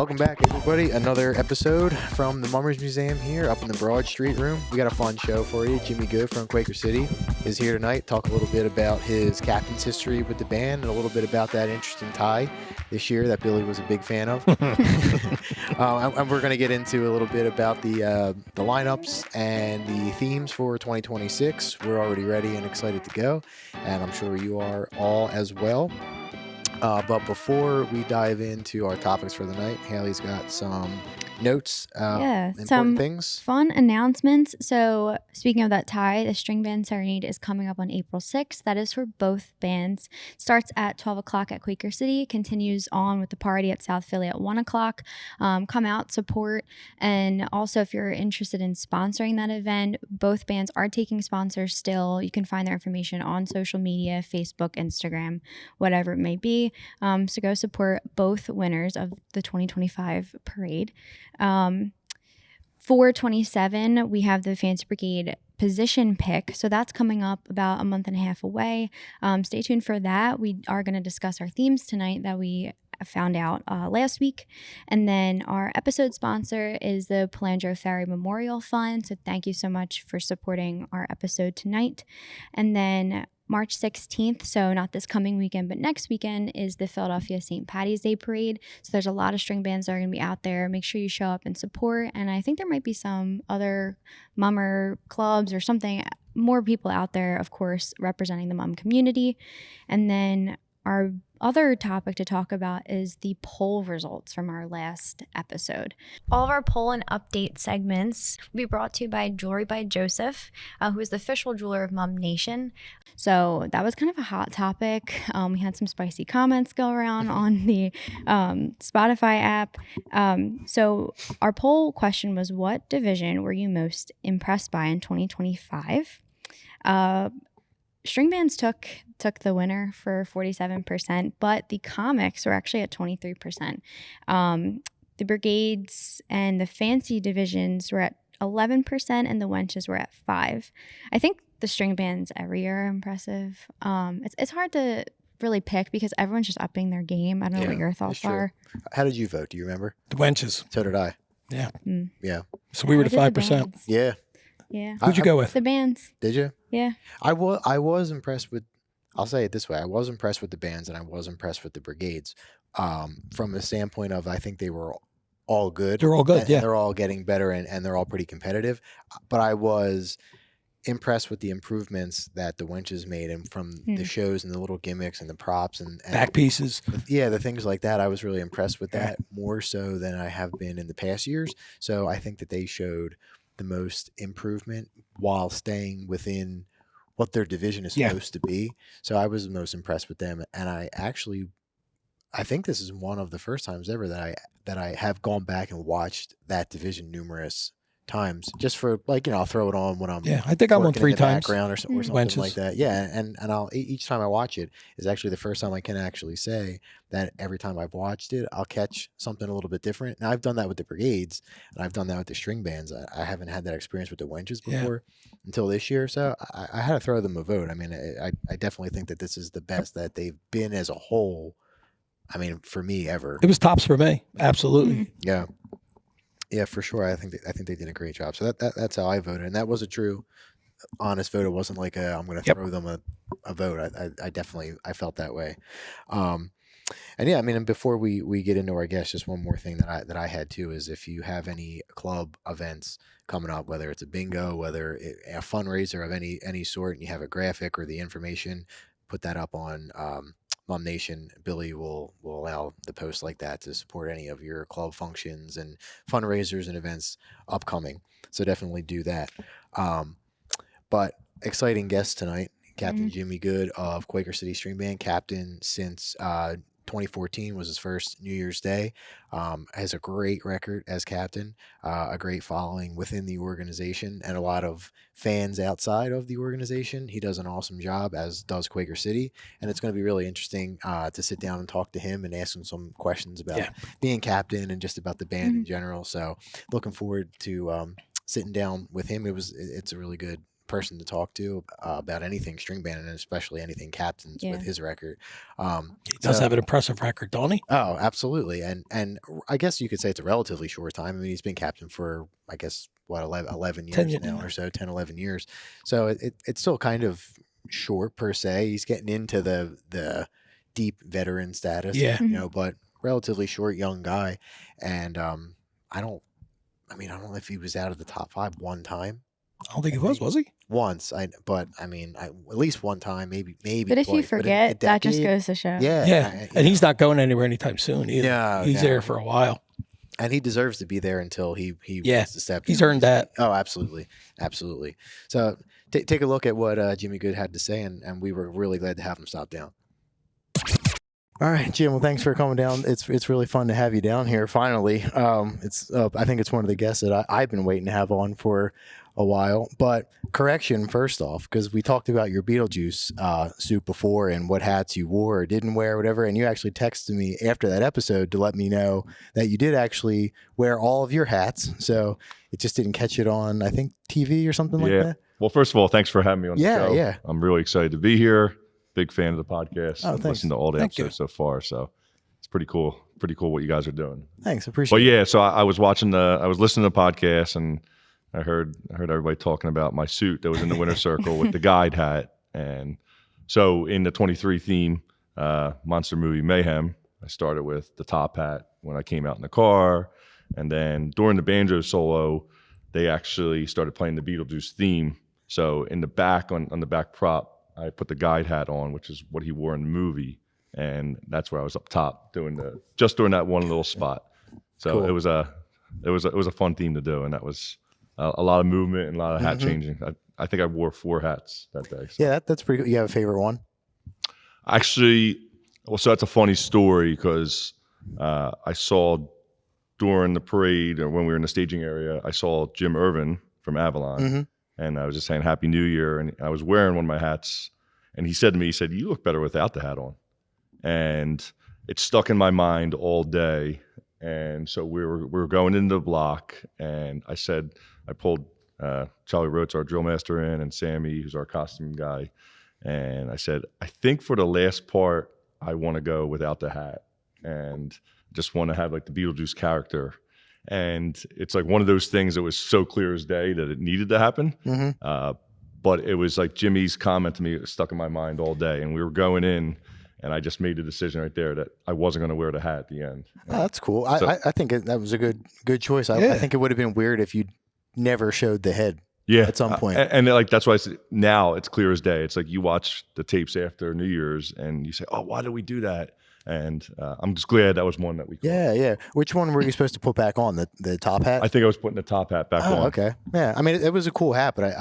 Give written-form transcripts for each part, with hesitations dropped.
Welcome back, everybody. Another episode from the Mummers Museum here up in the Broad Street room. We got a fun show for you. Jimmy Good from Quaker City is here tonight. Talk a little bit about his captain's history with the band and a little bit about that interesting tie this year that Billy was a big fan of. And we're going to get into a little bit about the lineups and the themes for 2026. We're already ready and excited to go, and I'm sure you are all as well. But before we dive into our topics for the night, Haley's got some notes, important things. Fun announcements. So speaking of that tie, the String Band Serenade is coming up on April 6th. That is for both bands. Starts at 12 o'clock at Quaker City, continues on with the party at South Philly at 1 o'clock. Come out, support. And also, if you're interested in sponsoring that event, both bands are taking sponsors still. You can find their information on social media, Facebook, Instagram, whatever it may be. So go support both winners of the 2025 parade. 4/27, we have the Fancy Brigade position pick. So that's coming up about a month and a half away. Stay tuned for that. We are going to discuss our themes tonight that we found out last week. And then our episode sponsor is the Palandro Ferry Memorial Fund. So thank you so much for supporting our episode tonight. And then March 16th, so not this coming weekend, but next weekend, is the Philadelphia St. Patty's Day Parade. So there's a lot of string bands that are going to be out there. Make sure you show up and support. And I think there might be some other mummer clubs or something, more people out there, of course, representing the mum community. And then our other topic to talk about is the poll results from our last episode. All of our poll and update segments will be brought to you by Jewelry by Joseph, who is the official jeweler of Mum Nation. So that was kind of a hot topic. We had some spicy comments go around on the Spotify app. So our poll question was, what division were you most impressed by in 2025? String bands took the winner for 47%, but the comics were actually at 23%. The Brigades and the fancy divisions were at 11%, and the Wenches were at 5%. I think the string bands every year are impressive. It's hard to really pick because everyone's just upping their game. I don't know what your thoughts are. How did you vote? Do you remember? The Wenches. So did I. Yeah. Yeah. So we were to 5%. Yeah. Yeah. Who'd you go with? The bands. Did you? Yeah. I was impressed with, I'll say it this way, I was impressed with the bands and I was impressed with the Brigades from the standpoint of I think they were all good. They're all good, yeah. They're all getting better and they're all pretty competitive. But I was impressed with the improvements that the Wenches made and from the shows and the little gimmicks and the props and back pieces. Yeah, the things like that. I was really impressed with that more so than I have been in the past years. So I think that they showed the most improvement while staying within what their division is supposed to be. So I was most impressed with them. And I think this is one of the first times ever that I have gone back and watched that division numerous times just for I'll throw it on when I'm I think I won 3 times background or something Wenches. like that. Yeah, and I'll each time I watch it is actually the first time I can actually say that every time I've watched it I'll catch something a little bit different. Now I've done that with the Brigades and I've done that with the string bands. I haven't had that experience with the Wenches before until this year, so I had to throw them a vote. I mean, I definitely think that this is the best that they've been as a whole. I mean, for me ever. It was tops for me. Absolutely. Yeah. Yeah, for sure. I think they did a great job. So that's how I voted, and that was a true, honest vote. It wasn't like I'm going to throw them a vote. I definitely felt that way. And yeah, I mean, and before we get into our guests, just one more thing that I had too is if you have any club events coming up, whether it's a bingo, whether a fundraiser of any sort, and you have a graphic or the information, put that up on Mum Nation. Billy will allow the posts like that to support any of your club functions and fundraisers and events upcoming. So definitely do that. But exciting guest tonight, Captain Jimmy Good of Quaker City String Band, captain since 2014 was his first New Year's Day. Has a great record as captain, a great following within the organization, and a lot of fans outside of the organization. He does an awesome job, as does Quaker City, and it's going to be really interesting to sit down and talk to him and ask him some questions about being captain and just about the band in general. So looking forward to sitting down with him. It's a really good person to talk to about anything string band, and especially anything captains Yeah. with his record. He does have an impressive record, don't he? Oh, absolutely. And I guess you could say it's a relatively short time. I mean, he's been captain for, I guess, what, 11 10 years now or so, 10, 11 years. So it's still kind of short per se. He's getting into the deep veteran status, Yeah. but relatively short young guy. And I don't know if he was out of the top 5 one time. I don't think he was he? Once, but I mean, at least one time, maybe. But if you twice. But forget, that just decade, goes to show. Yeah, And he's not going anywhere anytime soon either. No, he's there for a while. And he deserves to be there until he Yeah, wants to step. he's down. earned that. Oh, absolutely. So take a look at what Jimmy Good had to say, and we were really glad to have him stop down. All right, Jim. Well, thanks for coming down. It's really fun to have you down here. Finally, I think it's one of the guests that I've been waiting to have on for a while. But correction first off, because we talked about your Beetlejuice suit before and what hats you wore or didn't wear or whatever, and you actually texted me after that episode to let me know that you did actually wear all of your hats. So it just didn't catch it on, I think, TV or something like that. Well, first of all, thanks for having me on the show. Yeah. I'm really excited to be here. Big fan of the podcast. Oh, I've thanks. listened to all the Thank episodes so far, so it's pretty cool. Pretty cool what you guys are doing. Thanks, appreciate But it. yeah, so I was listening to the podcast, and I heard everybody talking about my suit that was in the winter circle with the guide hat. And so in the 23 theme, Monster Movie Mayhem, I started with the top hat when I came out in the car, and then during the banjo solo, they actually started playing the Beetlejuice theme. So in the back on the back prop, I put the guide hat on, which is what he wore in the movie, and that's where I was up top doing that one little spot. So Cool. it was a fun theme to do, and that was a lot of movement and a lot of hat changing. I think I wore 4 hats that day. So. Yeah, that's pretty good. You have a favorite one? Actually, so that's a funny story because I saw during the parade or when we were in the staging area, I saw Jim Irvin from Avalon. And I was just saying Happy New Year, and I was wearing one of my hats, and he said to me, you look better without the hat on. And it stuck in my mind all day. And so we were going into the block, and I pulled Charlie Rhodes, our drill master, in, and Sammy, who's our costume guy. And I said, I think for the last part, I want to go without the hat and just want to have like the Beetlejuice character. And it's like one of those things that was so clear as day that it needed to happen. But it was like Jimmy's comment to me, it stuck in my mind all day. And we were going in, and I just made the decision right there that I wasn't going to wear the hat at the end. Oh, that's cool. I think that was a good choice. I think it would have been weird if you never showed the head. Yeah, at some point. And like that's why I said now it's clear as day. It's like you watch the tapes after New Year's and you say, "Oh, why did we do that?" And I'm just glad that was one that we caught. Yeah. Which one were you supposed to put back on? The top hat? I think I was putting the top hat back on. Okay. Yeah. I mean, it was a cool hat, but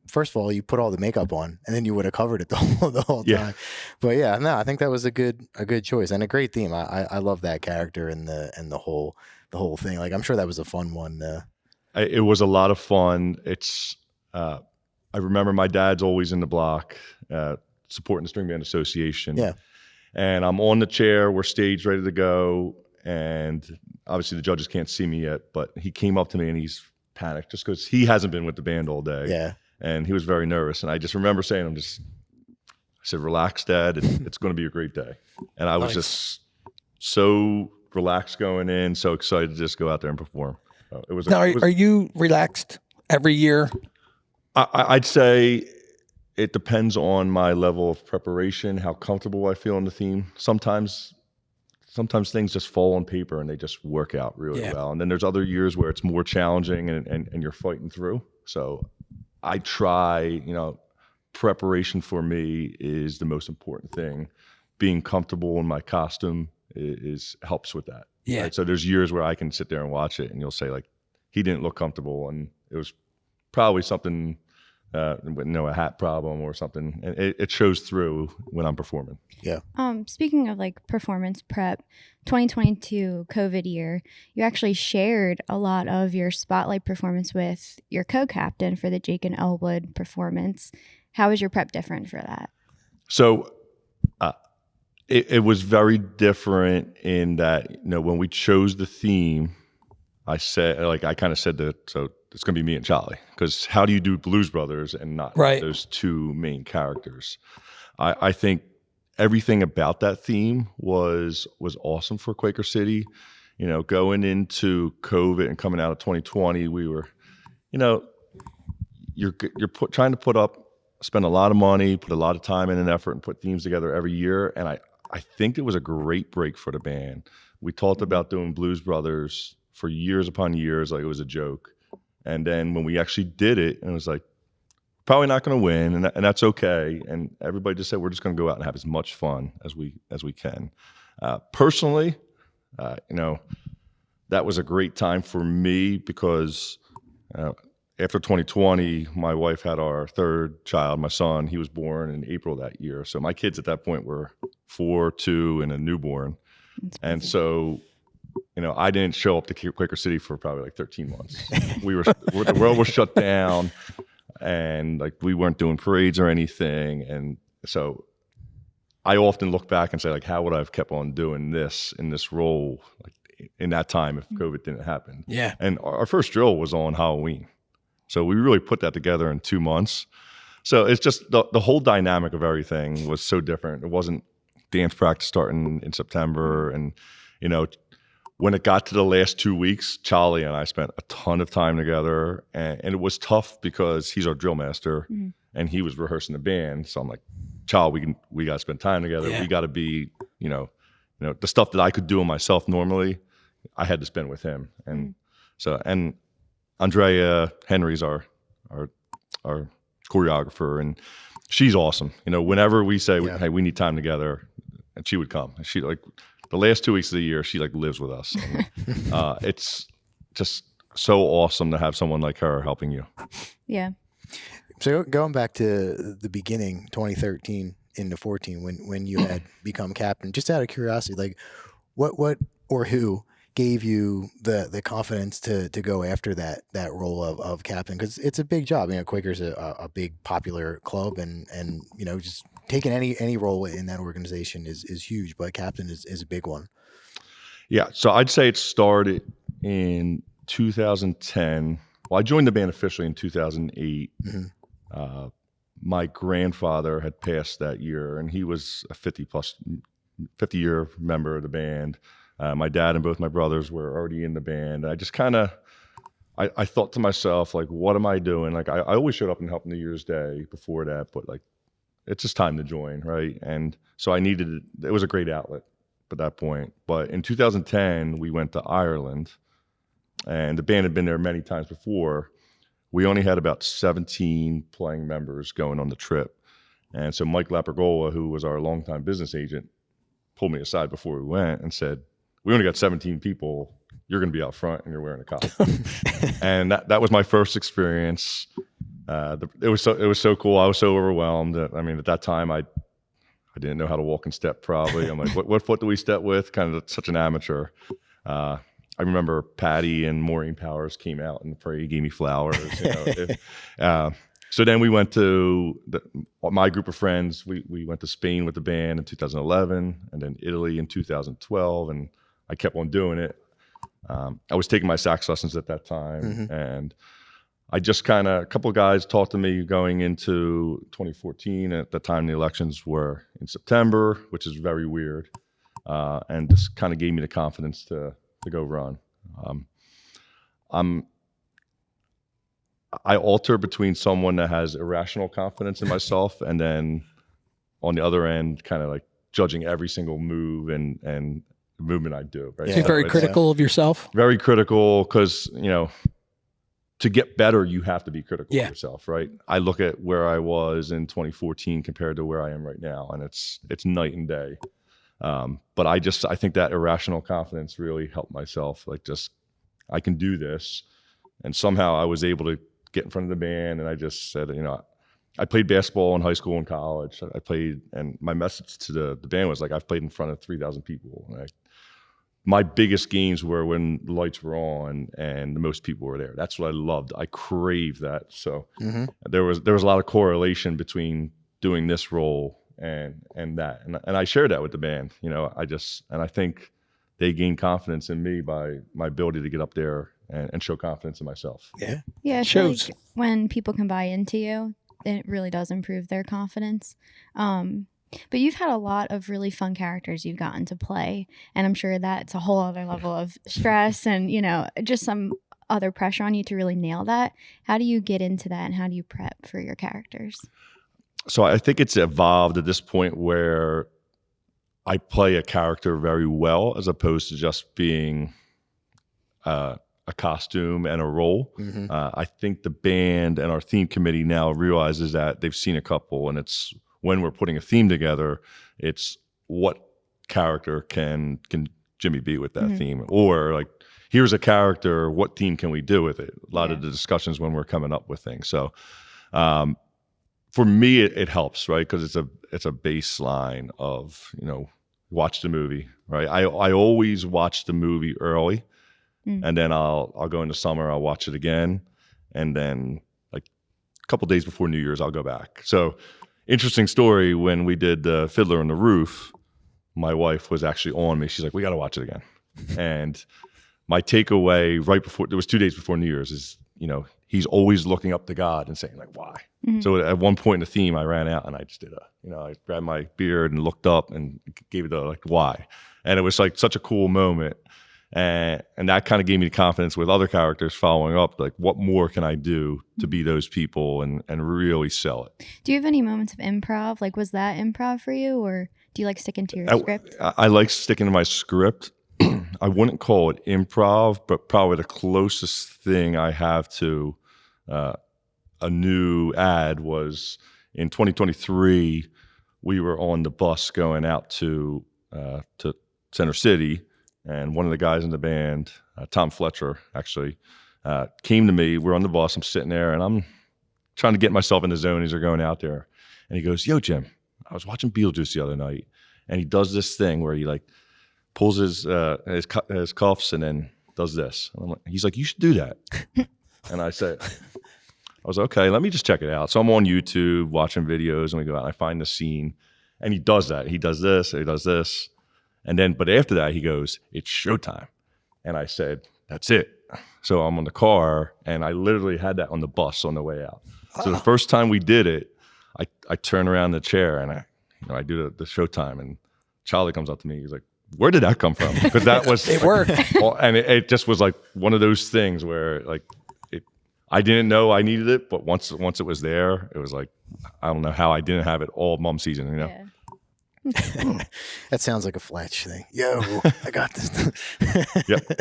first of all, you put all the makeup on, and then you would have covered it the whole time. But yeah, no, I think that was a good choice and a great theme. I love that character and the whole thing. Like, I'm sure that was a fun one. It was a lot of fun. It's I remember my dad's always in the block supporting the String Band Association. Yeah. And I'm on the chair, we're staged, ready to go. And obviously the judges can't see me yet, but he came up to me and he's panicked just because he hasn't been with the band all day. Yeah. And he was very nervous. And I just remember saying, I said, relax, Dad. It's going to be a great day. And I was just so relaxed going in, so excited to just go out there and perform. Are you relaxed every year? I'd say it depends on my level of preparation, how comfortable I feel in the theme. Sometimes things just fall on paper and they just work out really well. And then there's other years where it's more challenging and you're fighting through. So I try, preparation for me is the most important thing. Being comfortable in my costume helps with that. Yeah. Right? So there's years where I can sit there and watch it and you'll say like, he didn't look comfortable and it was probably something, a hat problem or something. And it shows through when I'm performing. Yeah. Speaking of like performance prep, 2022 COVID year, you actually shared a lot of your spotlight performance with your co-captain for the Jake and Elwood performance. How was your prep different for that? So it was very different in that, when we chose the theme, I said, like, I kind of said that, so it's going to be me and Charlie, because how do you do Blues Brothers and not Right. those two main characters? I think everything about that theme was awesome for Quaker City. You know, going into COVID and coming out of 2020, we were, you know, you're trying to spend a lot of money, put a lot of time in and effort, and put themes together every year. And I think it was a great break for the band. We talked about doing Blues Brothers for years upon years, like it was a joke. And then when we actually did it, and it was like, probably not going to win, and that's okay. And everybody just said, we're just going to go out and have as much fun as we can. Personally, you know, that was a great time for me because after 2020, my wife had our third child, my son. He was born in April that year. So my kids at that point were 4, 2, and a newborn. And so, you know, I didn't show up to Quaker City for probably like 13 months. The world was shut down, and like we weren't doing parades or anything. And so I often look back and say, like, how would I have kept on doing this in this role, like in that time if COVID didn't happen? Yeah. And our first drill was on Halloween. So we really put that together in 2 months. So it's just the whole dynamic of everything was so different. It wasn't dance practice starting in September. And, you know, when it got to the last 2 weeks, Charlie and I spent a ton of time together. And it was tough because he's our drill master and he was rehearsing the band. So I'm like, Charlie, we got to spend time together. Yeah. We got to be, you know, the stuff that I could do on myself normally, I had to spend with him. And so, and Andrea Henry's our choreographer, and she's awesome. You know, whenever we say, hey, we need time together, and she would come. And she, like, the last 2 weeks of the year, she like lives with us. And, it's just so awesome to have someone like her helping you. Yeah. So going back to the beginning, 2013 into 14, when you had become captain, just out of curiosity, like what or who gave you the confidence to go after that role of captain? Because it's a big job. You know, Quaker's a big popular club, and you know, just taking any role in that organization is huge, but captain is a big one. Yeah, so I'd say it started in 2010. Well, I joined the band officially in 2008. My grandfather had passed that year, and he was a 50-year member of the band. My dad and both my brothers were already in the band. I just kind of, I thought to myself, like, what am I doing? Like, I always showed up and helped New Year's Day before that, but like, it's just time to join, right? And so it was a great outlet at that point. But in 2010, we went to Ireland, and the band had been there many times before. We only had about 17 playing members going on the trip. And so Mike Lapergola, who was our longtime business agent, pulled me aside before we went and said, we only got 17 people. You're going to be out front and you're wearing a costume. And that was my first experience. It was so cool. I was so overwhelmed. I mean, at that time, I didn't know how to walk in step probably. I'm like, what foot do we step with? Kind of such an amateur. I remember Patty and Maureen Powers came out in the parade, gave me flowers. You know. So then we went to my group of friends. We went to Spain with the band in 2011, and then Italy in 2012, and I kept on doing it. I was taking my sax lessons at that time, and I just a couple of guys talked to me going into 2014. At the time, the elections were in September, which is very weird, and just kind of gave me the confidence to go run. I alter between someone that has irrational confidence in myself, and then on the other end, kind of like judging every single move and movement I do. Right? So you're very critical of yourself? Very critical, because, you know, to get better, you have to be critical of yourself, right? I look at where I was in 2014 compared to where I am right now, and it's night and day. But I think that irrational confidence really helped myself. Like, just, I can do this. And somehow I was able to get in front of the band, and I just said, you know, I played basketball in high school and college. I played, and my message to the band was like, I've played in front of 3,000 people. And my biggest games were when the lights were on and the most people were there. That's what I loved. I craved that. So there was a lot of correlation between doing this role and that. And I shared that with the band. You know, I think they gained confidence in me by my ability to get up there and show confidence in myself. Yeah. Yeah, I It feel shows. like when people can buy into you, it really does improve their confidence. But you've had a lot of really fun characters you've gotten to play, and I'm sure that's a whole other level of stress and, just some other pressure on you to really nail that. How do you get into that, and how do you prep for your characters? So I think it's evolved at this point where I play a character very well as opposed to just being a costume and a role. Mm-hmm. I think the band and our theme committee now realizes that they've seen a couple, and it's when we're putting a theme together, it's what character can Jimmy be with that theme, or like, here's a character, what theme can we do with it? A lot of the discussions when we're coming up with things. So for me, it helps, right? Because it's a baseline of, watch the movie, right? I always watch the movie early, and then I'll go into summer, I'll watch it again, and then like a couple days before New Year's, I'll go back. So interesting story, when we did Fiddler on the Roof, my wife was actually on me. She's like, we got to watch it again. And my takeaway right before, it was 2 days before New Year's, is, he's always looking up to God and saying like, why? So at one point in the theme, I ran out and I just did I grabbed my beard and looked up and gave it a like, why? And it was like such a cool moment. And that kind of gave me the confidence with other characters following up, like, what more can I do to be those people and really sell it? Do you have any moments of improv? Like, was that improv for you, or do you like sticking to your script? I like sticking to my script. I wouldn't call it improv, but probably the closest thing I have to a new ad was in 2023. We were on the bus going out to Center City, and one of the guys in the band, Tom Fletcher, actually came to me. We're on the bus. I'm sitting there, and I'm trying to get myself in the zone as they're going out there. And he goes, "Yo, Jim, I was watching Beetlejuice the other night, and he does this thing where he like pulls his cuffs and then does this." And I'm like, he's like, "You should do that." And I was okay, let me just check it out. So I'm on YouTube watching videos, and we go out and I find the scene, and he does that. He does this, he does this. And then, but after that, he goes, "It's showtime." And I said, "That's it." So I'm on the car, and I literally had that on the bus on the way out. So the first time we did it, I turn around the chair and I do the showtime, and Charlie comes up to me. He's like, "Where did that come from?" Because that was It worked. and it just was like one of those things where like I didn't know I needed it, but once it was there, it was like, I don't know how I didn't have it all mum season, Yeah. That sounds like a Fletch thing. Yo, I got this. Yep.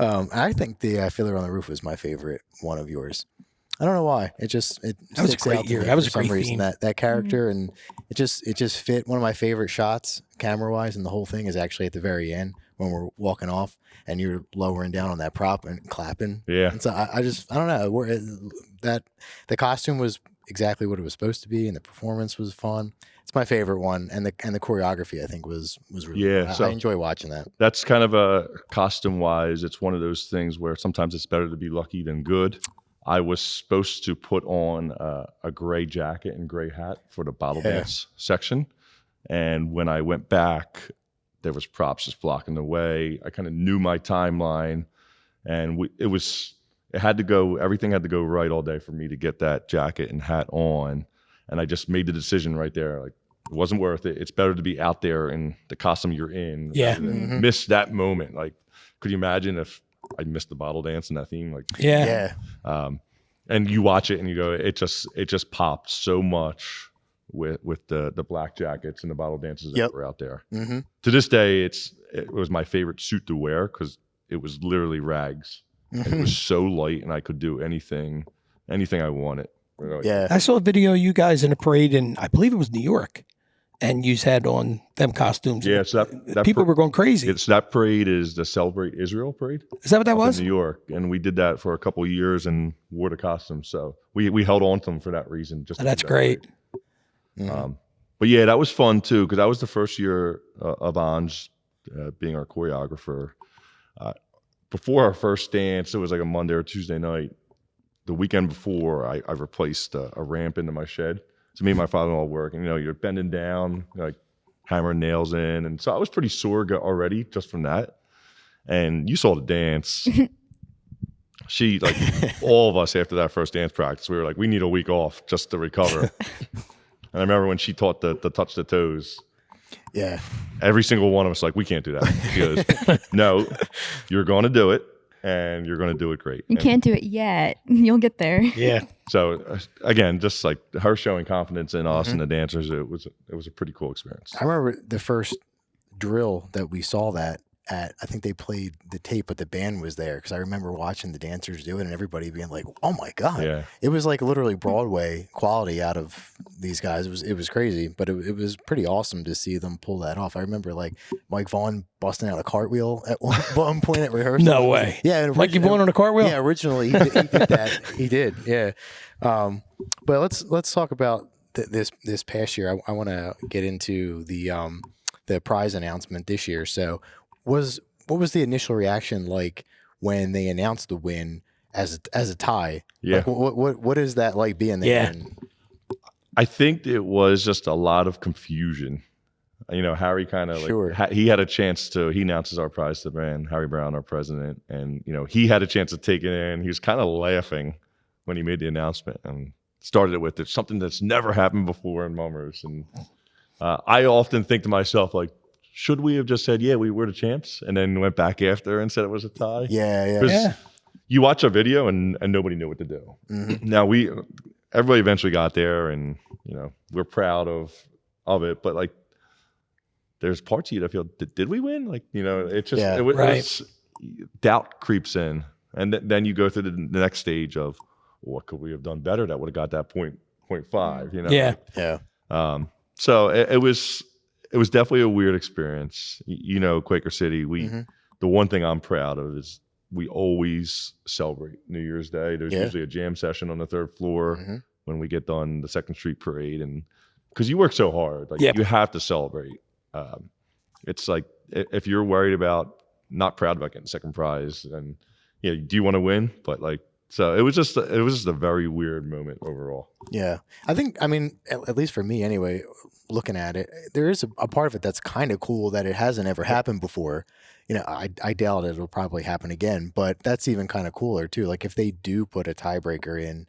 I think the Fiddler on the Roof was my favorite one of yours. I don't know why. It That was a sticks great out to year. me That was for a great some reason, theme. that character, and it just fit. One of my favorite shots, camera wise, and the whole thing is actually at the very end when we're walking off and you're lowering down on that prop and clapping. Yeah. And so I don't know, that the costume was exactly what it was supposed to be, and the performance was fun. It's my favorite one, and the choreography I think was really Yeah, good. I enjoy watching that. That's kind of a costume wise. It's one of those things where sometimes it's better to be lucky than good. I was supposed to put on a gray jacket and gray hat for the bottle dance section. And when I went back, there was props just blocking the way. I kind of knew my timeline, and everything had to go right all day for me to get that jacket and hat on. And I just made the decision right there. Like, it wasn't worth it. It's better to be out there in the costume you're in rather than miss that moment. Like, could you imagine if I missed the bottle dance in that theme? Like, Yeah. And you watch it and you go, it just popped so much with the black jackets and the bottle dances that were out there. Mm-hmm. To this day, it was my favorite suit to wear because it was literally rags. And it was so light, and I could do anything I wanted. Really. Yeah. I saw a video of you guys in a parade in, I believe it was New York, and you had on them costumes. Yeah, so that People were going crazy. So that parade is the Celebrate Israel parade. Is that what that up was? in New York, and we did that for a couple of years and wore the costumes. So we held on to them for that reason. Just Oh, that's great. Mm-hmm. But yeah, that was fun too, because that was the first year of Anj being our choreographer. Before our first dance, it was like a Monday or Tuesday night. The weekend before, I replaced a ramp into my shed. So me and my father-in-law work, and you're bending down, like hammering nails in, and so I was pretty sore already just from that. And you saw the dance. she like all of us after that first dance practice, we were like, we need a week off just to recover. And I remember when she taught the touch the toes. Yeah. Every single one of us like, we can't do that. She goes, no, you're going to do it, and you're going to do it great. You can't do it yet. You'll get there. Yeah. So again, just like her showing confidence in us and the dancers, it was a pretty cool experience. I remember the first drill that we saw that at, I think they played the tape, but the band was there, because I remember watching the dancers do it and everybody being like, "Oh my god!" Yeah. It was like literally Broadway quality out of these guys. It was crazy, but it was pretty awesome to see them pull that off. I remember like Mike Vaughn busting out a cartwheel at one point at rehearsal. No way. Yeah, and Mikey Vaughn on a cartwheel? Yeah, originally he did that. He did. Yeah. But let's talk about this past year. I want to get into the prize announcement this year. So, what was the initial reaction like when they announced the win as a tie? Yeah. Like, what is that like being there? Yeah. And, I think it was just a lot of confusion. You know, Harry kind of Sure. he had a chance to, he announces our prize to the band, Harry Brown, our president, and, you know, he had a chance to take it in. He was kind of laughing when he made the announcement and started it with, it's something that's never happened before in Mummers. And I often think to myself, like, should we have just said, yeah, we were the champs, and then went back after and said it was a tie? yeah. 'Cause you watch a video and nobody knew what to do. Mm-hmm. Now everybody eventually got there, and, you know, we're proud of it, but like, there's parts of you that feel, did we win? Like, you know, it just, it was, doubt creeps in. And then you go through the next stage of, what could we have done better that would have got that 0.5, you know? Yeah. Yeah. So it was definitely a weird experience. You know, Quaker City, the one thing I'm proud of is we always celebrate New Year's Day. There's usually a jam session on the third floor when we get done the 2nd Street Parade. And because you work so hard, like you have to celebrate. It's like, if you're worried about, not proud about getting second prize, and you know, do you want to win? But like, so it was just a very weird moment overall. Yeah. I mean, at least for me anyway, looking at it, there is a part of it that's kind of cool that it hasn't ever happened before. You know, I doubt it'll probably happen again, but that's even kind of cooler too. Like if they do put a tiebreaker in,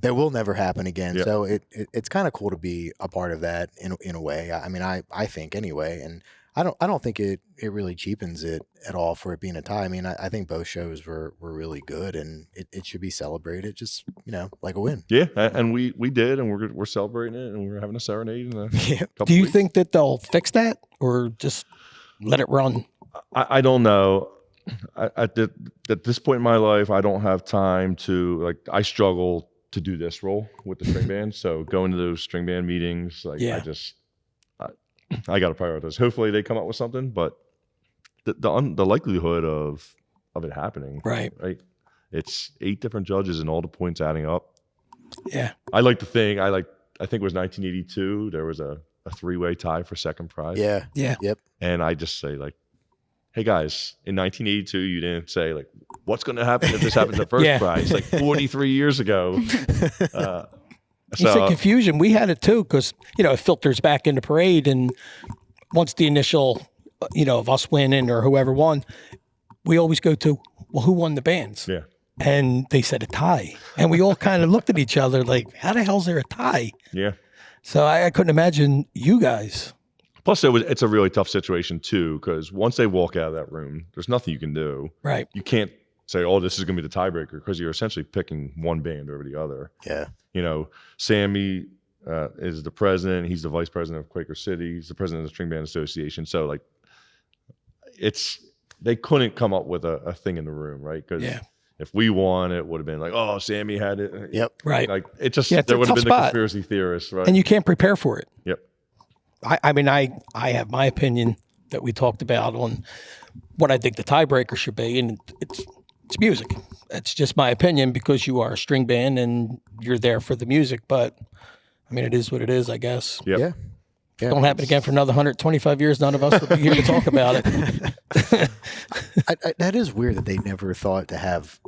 that will never happen again. Yep. So it's kind of cool to be a part of that in a way. I mean, I think anyway, and I don't think it really cheapens it at all for it being a tie. I mean, I think both shows were really good, and it should be celebrated just, you know, like a win. Yeah, and we did, and we're celebrating it, and we're having a serenade in a couple Do you weeks. think that they'll fix that, or just let it run? I don't know. At this point in my life, I don't have time to, like, I struggle to do this role with the string band. So going to those string band meetings, like I got to prioritize. Hopefully they come up with something, but the likelihood of it happening, Right. It's 8 different judges and all the points adding up. Yeah. I like to think, I think it was 1982. There was a 3-way tie for second prize. Yeah. Yeah. Yep. And I just say, like, hey guys, in 1982, you didn't say, like, what's going to happen if this happens at first prize? Like 43 years ago. You said confusion. We had it too, because, you know, it filters back into parade, and once the initial, you know, of us winning or whoever won, we always go to, well, who won the bands? Yeah. And they said a tie, and we all kind of looked at each other like, how the hell's there a tie? Yeah. So I couldn't imagine you guys. Plus, it's a really tough situation too, because once they walk out of that room, there's nothing you can do. Right. You can't say, oh, this is going to be the tiebreaker, because you're essentially picking one band over the other. Yeah. You know, Sammy is the president. He's the vice president of Quaker City. He's the president of the String Band Association. So, like, they couldn't come up with a thing in the room, right? Because if we won, it would have been like, oh, Sammy had it. Yep. Right. Like, it just, it's there a would have tough been the spot. conspiracy theorists, right? And you can't prepare for it. Yep. I mean, I have my opinion that we talked about on what I think the tiebreaker should be, and it's music. It's just my opinion, because you are a string band and you're there for the music. But I mean, it is what it is, I guess. Yep. Yeah. Yeah. Don't happen again for another 125 years. None of us will be here to talk about it. That is weird that they never thought to have.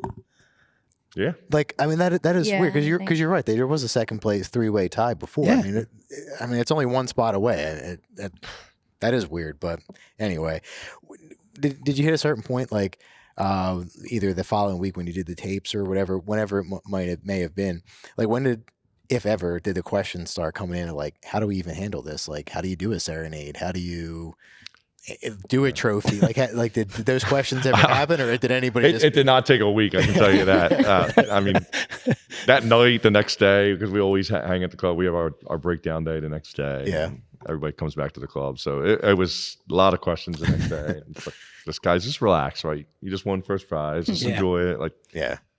Yeah. Like, I mean, that is Yeah, weird, I think- because you're right. There was a second place 3-way tie before. Yeah. I mean, it's only one spot away. That is weird, but anyway, did you hit a certain point? Like, either the following week when you did the tapes or whatever, whenever it may have been. Like, when did, if ever, did the questions start coming in? Like, how do we even handle this? Like, how do you do a serenade? How do you do a trophy? Like did those questions ever happen, or did anybody? It did not take a week. I can tell you that. I mean, that night, the next day, because we always hang at the club. We have our breakdown day the next day. Yeah. Everybody comes back to the club, so it was a lot of questions the next day. It's like, this guy's just relax, right? You just won first prize, just enjoy it. Like,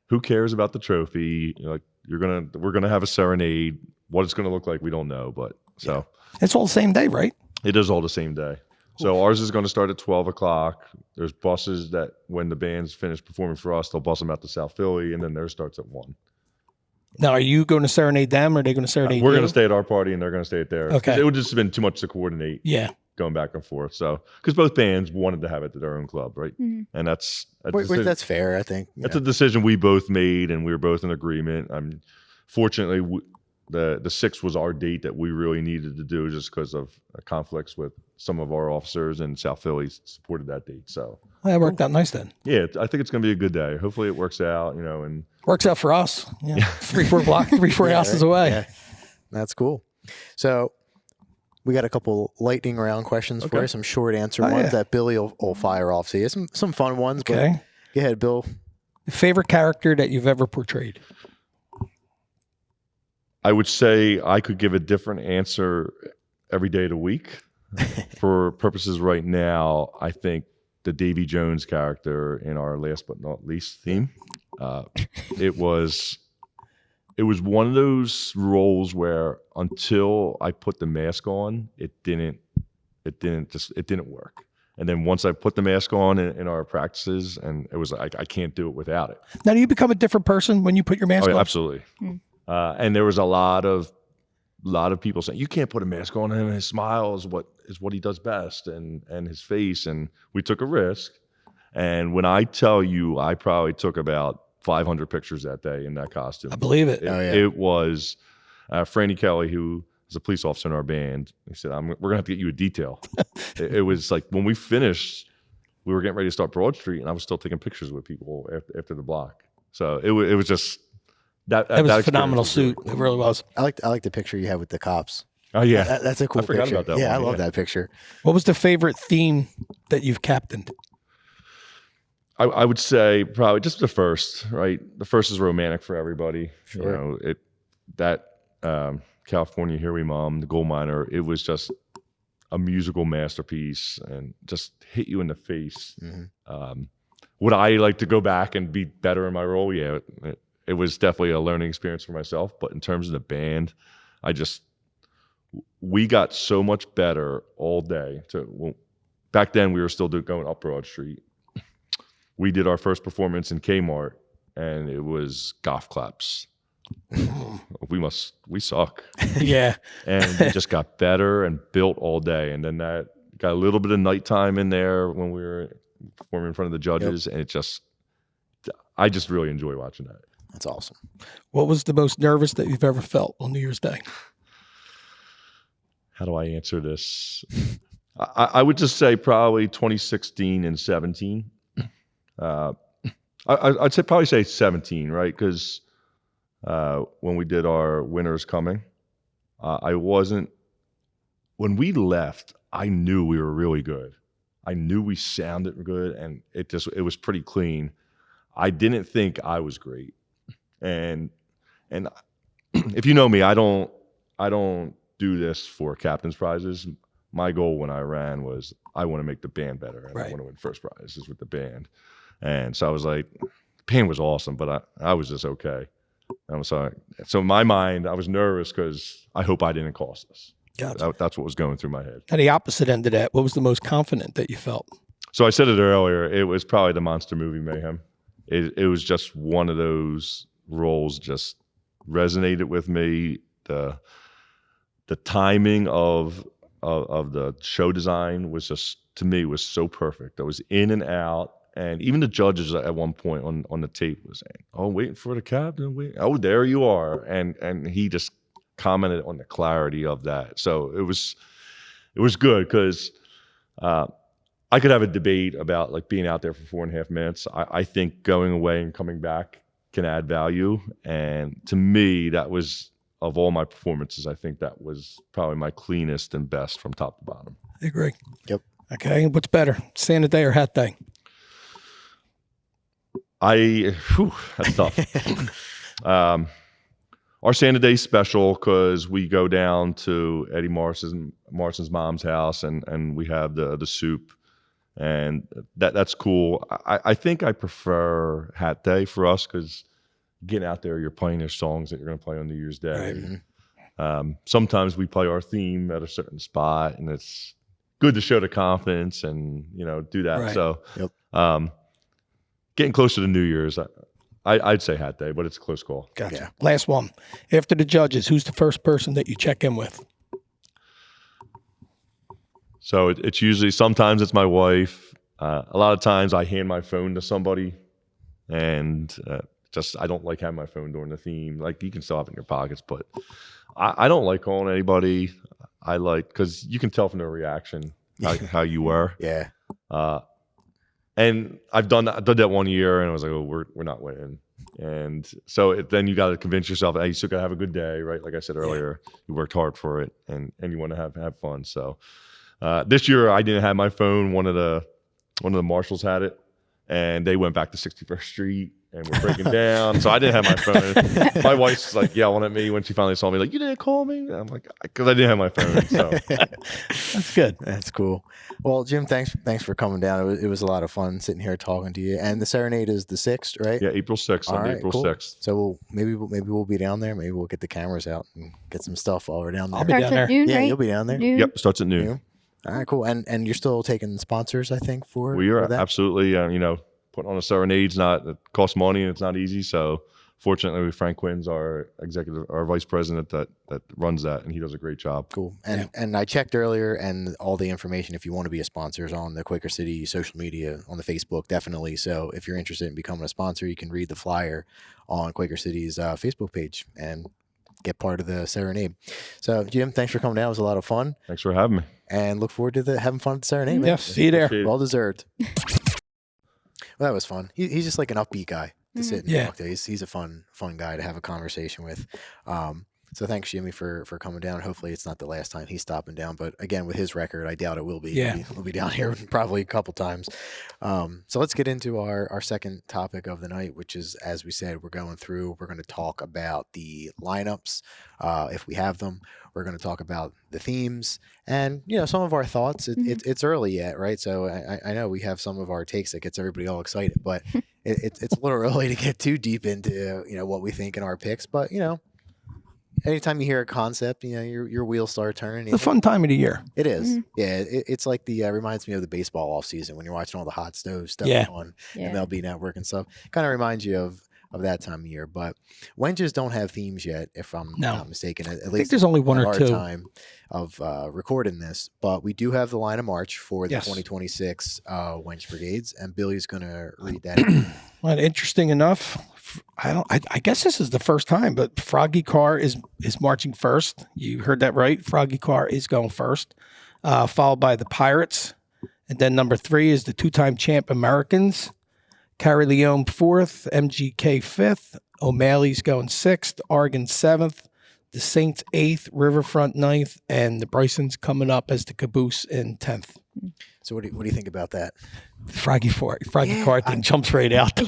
who cares about the trophy? Like, we're gonna have a serenade. What it's gonna look like, we don't know, but so it's all the same day, right? It is all the same day. So ours is going to start at 12 o'clock. There's buses that when the band's finished performing for us, they'll bus them out to South Philly, and then theirs starts at 1. Now, are you going to serenade them, or are they going to serenade We're you? going to stay at our party, and they're going to stay at theirs. Okay. It would just have been too much to coordinate. Yeah. Going back and forth. So, because both bands wanted to have it at their own club, right? Mm-hmm. And that's that's fair, I think. That's a decision we both made, and we were both in agreement. Fortunately, the 6th was our date that we really needed to do, just because of conflicts with some of our officers, and South Philly supported that date. So that worked out nice then. Yeah, I think it's going to be a good day. Hopefully it works out, and works out for us. Yeah. 3-4 houses away. Yeah. That's cool. So we got a couple lightning round questions for you, some short answer ones that Billy will fire off to you. Some fun ones. Okay. But go ahead, Bill. Favorite character that you've ever portrayed? I would say I could give a different answer every day of the week. For purposes right now, I think the Davy Jones character in our Last But Not Least theme, it was one of those roles where until I put the mask on, it didn't work. And then once I put the mask on in our practices, and it was like, I can't do it without it. Now, do you become a different person when you put your mask on? Absolutely. And there was a lot of people saying, you can't put a mask on him. His smile is what he does best, and his face. And we took a risk. And when I tell you, I probably took about 500 pictures that day in that costume. I believe it. It was Franny Kelly, who is a police officer in our band. He said, we're going to have to get you a detail. it was like when we finished, we were getting ready to start Broad Street, and I was still taking pictures with people after the block. So it was just that was a phenomenal suit. It really was. I like the picture you had with the cops. Oh yeah, that's a cool picture. I forgot about that. Yeah, one. I love that picture. What was the favorite theme that you've captained? I would say probably just the first. Right, the first is romantic for everybody. Sure. California Here We Mom, the Gold Miner. It was just a musical masterpiece, and just hit you in the face. Mm-hmm. Would I like to go back and be better in my role? Yeah, it was definitely a learning experience for myself. But in terms of the band, we got so much better all day. Back then, we were still going up Broad Street. We did our first performance in Kmart, and it was golf claps. We suck. Yeah. And we just got better and built all day. And then that got a little bit of nighttime in there when we were performing in front of the judges. Yep. And I just really enjoy watching that. That's awesome. What was the most nervous that you've ever felt on New Year's Day? How do I answer this? I would just say probably 2016 and 17. I'd probably say 17, right? Because when we did our Winter's Coming, when we left, I knew we were really good. I knew we sounded good, and it was pretty clean. I didn't think I was great. And if you know me, I don't do this for captain's prizes. My goal when I ran was I want to make the band better, and I want to win first prizes with the band. And so I was like, the band was awesome, but I was just okay. And I'm sorry. So in my mind, I was nervous because I hope I didn't cost us. Gotcha. That's what was going through my head. At the opposite end of that, what was the most confident that you felt? So I said it earlier. It was probably the Monster Movie Mayhem. It was just one of those roles just resonated with me. The timing of the show design was just, to me, was so perfect. I was in and out. And even the judges at one point on the tape was saying, "Oh, waiting for the captain. Oh, there you are." And he just commented on the clarity of that. So it was good because I I could have a debate about like being out there for 4.5 minutes. I think going away and coming back can add value. And to me, that was, of all my performances, I think that was probably my cleanest and best from top to bottom. I agree. Yep. Okay. What's better, Santa Day or Hat Day? That's tough. Our Santa Day special because we go down to Eddie Morrison's mom's house and we have the soup, and that's cool. I think I prefer Hat Day for us because getting out there, you're playing their songs that you're going to play on New Year's Day. Right. Sometimes we play our theme at a certain spot, and it's good to show the confidence and do that. Right. So, Yep. Getting closer to New Year's, I'd say Hat Day, but it's a close call. Gotcha. Yeah. Last one. After the judges, who's the first person that you check in with? So it's usually, sometimes it's my wife. A lot of times I hand my phone to somebody, and I don't like having my phone during the theme. Like, you can still have it in your pockets, but I don't like calling anybody. I like, because you can tell from their reaction how you were. Yeah. And I did that one year, and I was like, oh, we're not winning. And so then you got to convince yourself, hey, you still got to have a good day, right? Like I said earlier, you worked hard for it, and you want to have fun. So this year I didn't have my phone. One of the marshals had it, and they went back to 61st Street and we're breaking down. So I didn't have my phone. My wife's like yelling at me when she finally saw me, like, you didn't call me? And I'm like, because I didn't have my phone. So That's good. That's cool. Well, Jim, thanks for coming down. It was a lot of fun sitting here talking to you. And the Serenade is the 6th, right? yeah, April 6th, All Sunday, right, April cool. 6th. So maybe we'll be down there. Maybe we'll get the cameras out and get some stuff while we're down there. I'll be Starts down at there. noon, Yeah, right? you'll be down there. Noon? Yep, starts at noon. Yeah. All right, cool. And you're still taking sponsors, I think, for We are for that? absolutely, putting on a serenade's it costs money and it's not easy. So fortunately, Frank Quinn's our vice president that runs that, and he does a great job. Cool. And I checked earlier, and all the information, if you want to be a sponsor, is on the Quaker City social media, on the Facebook, definitely. So if you're interested in becoming a sponsor, you can read the flyer on Quaker City's Facebook page and get part of the Serenade. So Jim, thanks for coming down. It was a lot of fun, Thanks for having me. and look forward to having fun at the Serenade. man. Yes, see you there. Appreciate it. Well deserved. Well, that was fun. He's just like an upbeat guy to sit and Yeah. talk to. He's a fun guy to have a conversation with. So thanks, Jimmy, for coming down. Hopefully it's not the last time he's stopping down, but again, with his record, I doubt it will be. Yeah. We'll be down here probably a couple times. So let's get into our second topic of the night, which is, as we said, we're going to talk about the lineups, if we have them. We're going to talk about the themes and, some of our thoughts. It's early yet, right? So I know we have some of our takes that gets everybody all excited, but it's a little early to get too deep into, what we think in our picks. But, anytime you hear a concept, your wheels start turning. It's a fun time of the year. It is. Yeah. It's like reminds me of the baseball off season when you're watching all the hot stove stuff Yeah. on Yeah. MLB Network and stuff. Kind of reminds you of that time of year. But Wenches don't have themes yet, if I'm No. not mistaken. At I think least there's only one at or our two. time of recording this. But we do have the line of march for the Yes. 2026 Wench Brigades, and Billy's going to read that. Well, interesting enough, I guess this is the first time, but Froggy Car is marching first. You heard that right. Froggy Car is going first, followed by the Pirates. And then number 3 is the 2-time champ Americans. Carrie Leone 4th, MGK 5th, O'Malley's going 6th, Oregon 7th, the Saints 8th, Riverfront 9th, and the Bryson's coming up as the caboose in 10th. So what do you think about that? Froggy Yeah, Car thing jumps right out.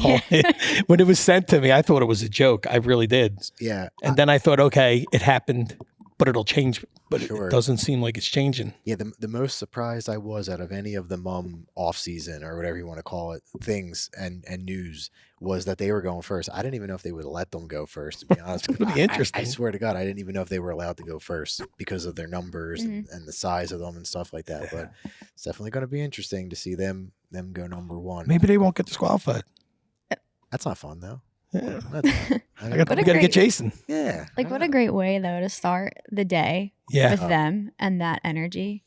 When it was sent to me, I thought it was a joke. I really did. Yeah. And then I thought, okay, it happened, but it'll change. But Sure. it doesn't seem like it's changing. Yeah, the most surprised I was out of any of the mum off season or whatever you want to call it things and news was that they were going first. I didn't even know if they would let them go first, to be honest. It's gonna be interesting. I swear to God, I didn't even know if they were allowed to go first because of their numbers and the size of them and stuff like that. But it's definitely going to be interesting to see them go number 1. Maybe they won't get disqualified. That's not fun though. Yeah. That's not. We got to great- get Jason. Yeah. Like, what a great way, though, to start the day Yeah. with them and that energy.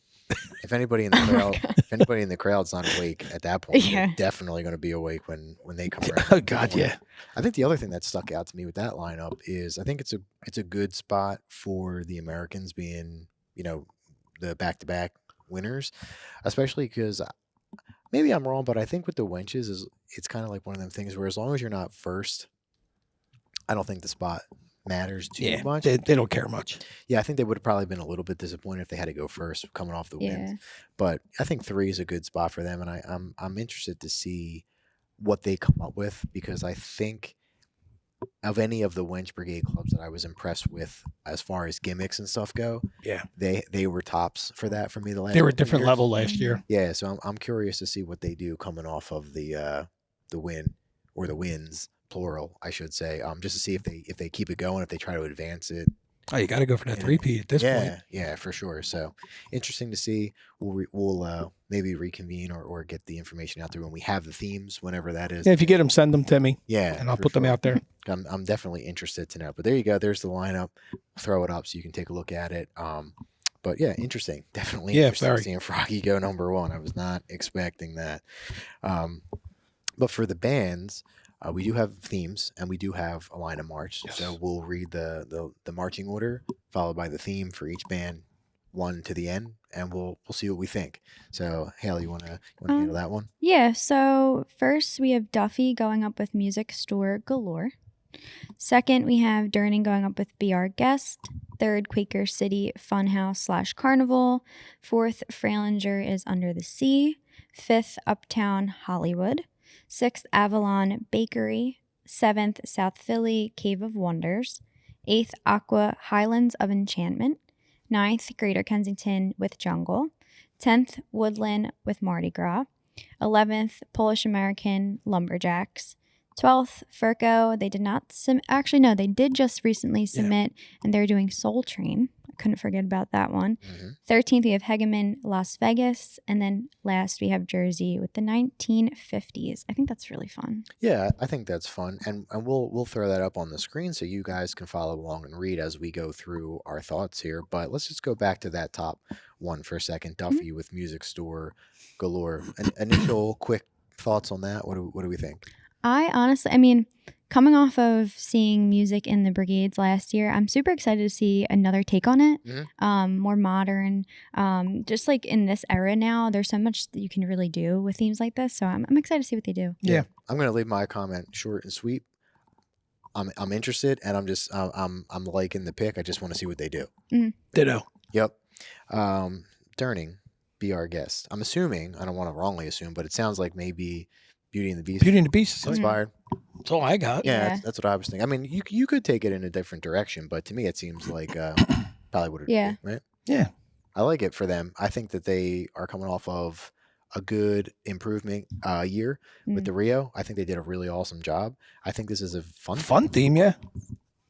If anybody in the crowd's not awake at that point, Yeah. they're definitely going to be awake when they come around. Oh, God, yeah. I think the other thing that stuck out to me with that lineup is I think it's a good spot for the Americans being, the back-to-back winners, especially because maybe I'm wrong, but I think with the Wenches is it's kind of like one of them things where as long as you're not first, I don't think the spot matters too Yeah, much. they don't care much. Yeah, I think they would have probably been a little bit disappointed if they had to go first coming off the wins. Yeah. But I think 3 is a good spot for them, and I'm interested to see what they come up with because I think of any of the Wench Brigade clubs that I was impressed with as far as gimmicks and stuff go, Yeah, they were tops for that for me the last. they were a couple different years. level last year. Yeah, so I'm curious to see what they do coming off of the win or the wins plural, I should say, just to see if they keep it going, if they try to advance it. Oh, you got to go for that Yeah. 3P at this Yeah, point. yeah, for sure. So interesting to see. We'll maybe reconvene or get the information out there when we have the themes, whenever that is. Yeah, if you get them, send them to me, Yeah, and I'll for put them sure. out there. I'm definitely interested to know. But there you go. There's the lineup. Throw it up so you can take a look at it. But yeah, interesting. Definitely Yeah, interesting very. seeing Froggy go number 1. I was not expecting that. But for the bands, we do have themes and we do have a line of march. Yes. So we'll read the marching order followed by the theme for each band, 1 to the end, and we'll see what we think. So Haley, you wanna handle that one? Yeah, so first we have Duffy going up with Music Store Galore. Second, we have Durning going up with Be Our Guest. Third, Quaker City Funhouse / Carnival. Fourth, Frailinger is Under the Sea. Fifth, Uptown Hollywood. Sixth, Avalon Bakery. Seventh, South Philly Cave of Wonders. Eighth, Aqua Highlands of Enchantment. Ninth, Greater Kensington with Jungle. 10th, Woodland with Mardi Gras. 11th, Polish American Lumberjacks. 12th, Furco. They did not actually, no, they did just recently submit, and they're doing Soul Train. I couldn't forget about that one. 13th, we have Hegeman Las Vegas. And then last, we have Jersey with the 1950s. I think that's really fun. Yeah, I think that's fun, and we'll throw that up on the screen so you guys can follow along and read as we go through our thoughts here. But let's just go back to that top one for a second. Duffy with Music Store Galore. Initial quick thoughts on that. What do we think? I honestly, I mean, coming off of seeing music in the Brigades last year, I'm super excited to see another take on it. More modern. Just like in this era now, there's so much that you can really do with themes like this. So I'm excited to see what they do. Yeah. I'm gonna leave my comment short and sweet. I'm interested, and I'm liking the pick. I just want to see what they do. Ditto. Yep. Durning, Be Our Guest. I'm assuming, I don't want to wrongly assume, but it sounds like maybe Beauty and the Beast Beauty and the Beast. inspired. That's all I got. Yeah, Yeah. that's what I was thinking. I mean, you could take it in a different direction, but to me, it seems like probably would Yeah. be, right? Yeah. I like it for them. I think that they are coming off of a good improvement year with the Rio. I think they did a really awesome job. I think this is a Fun theme, yeah.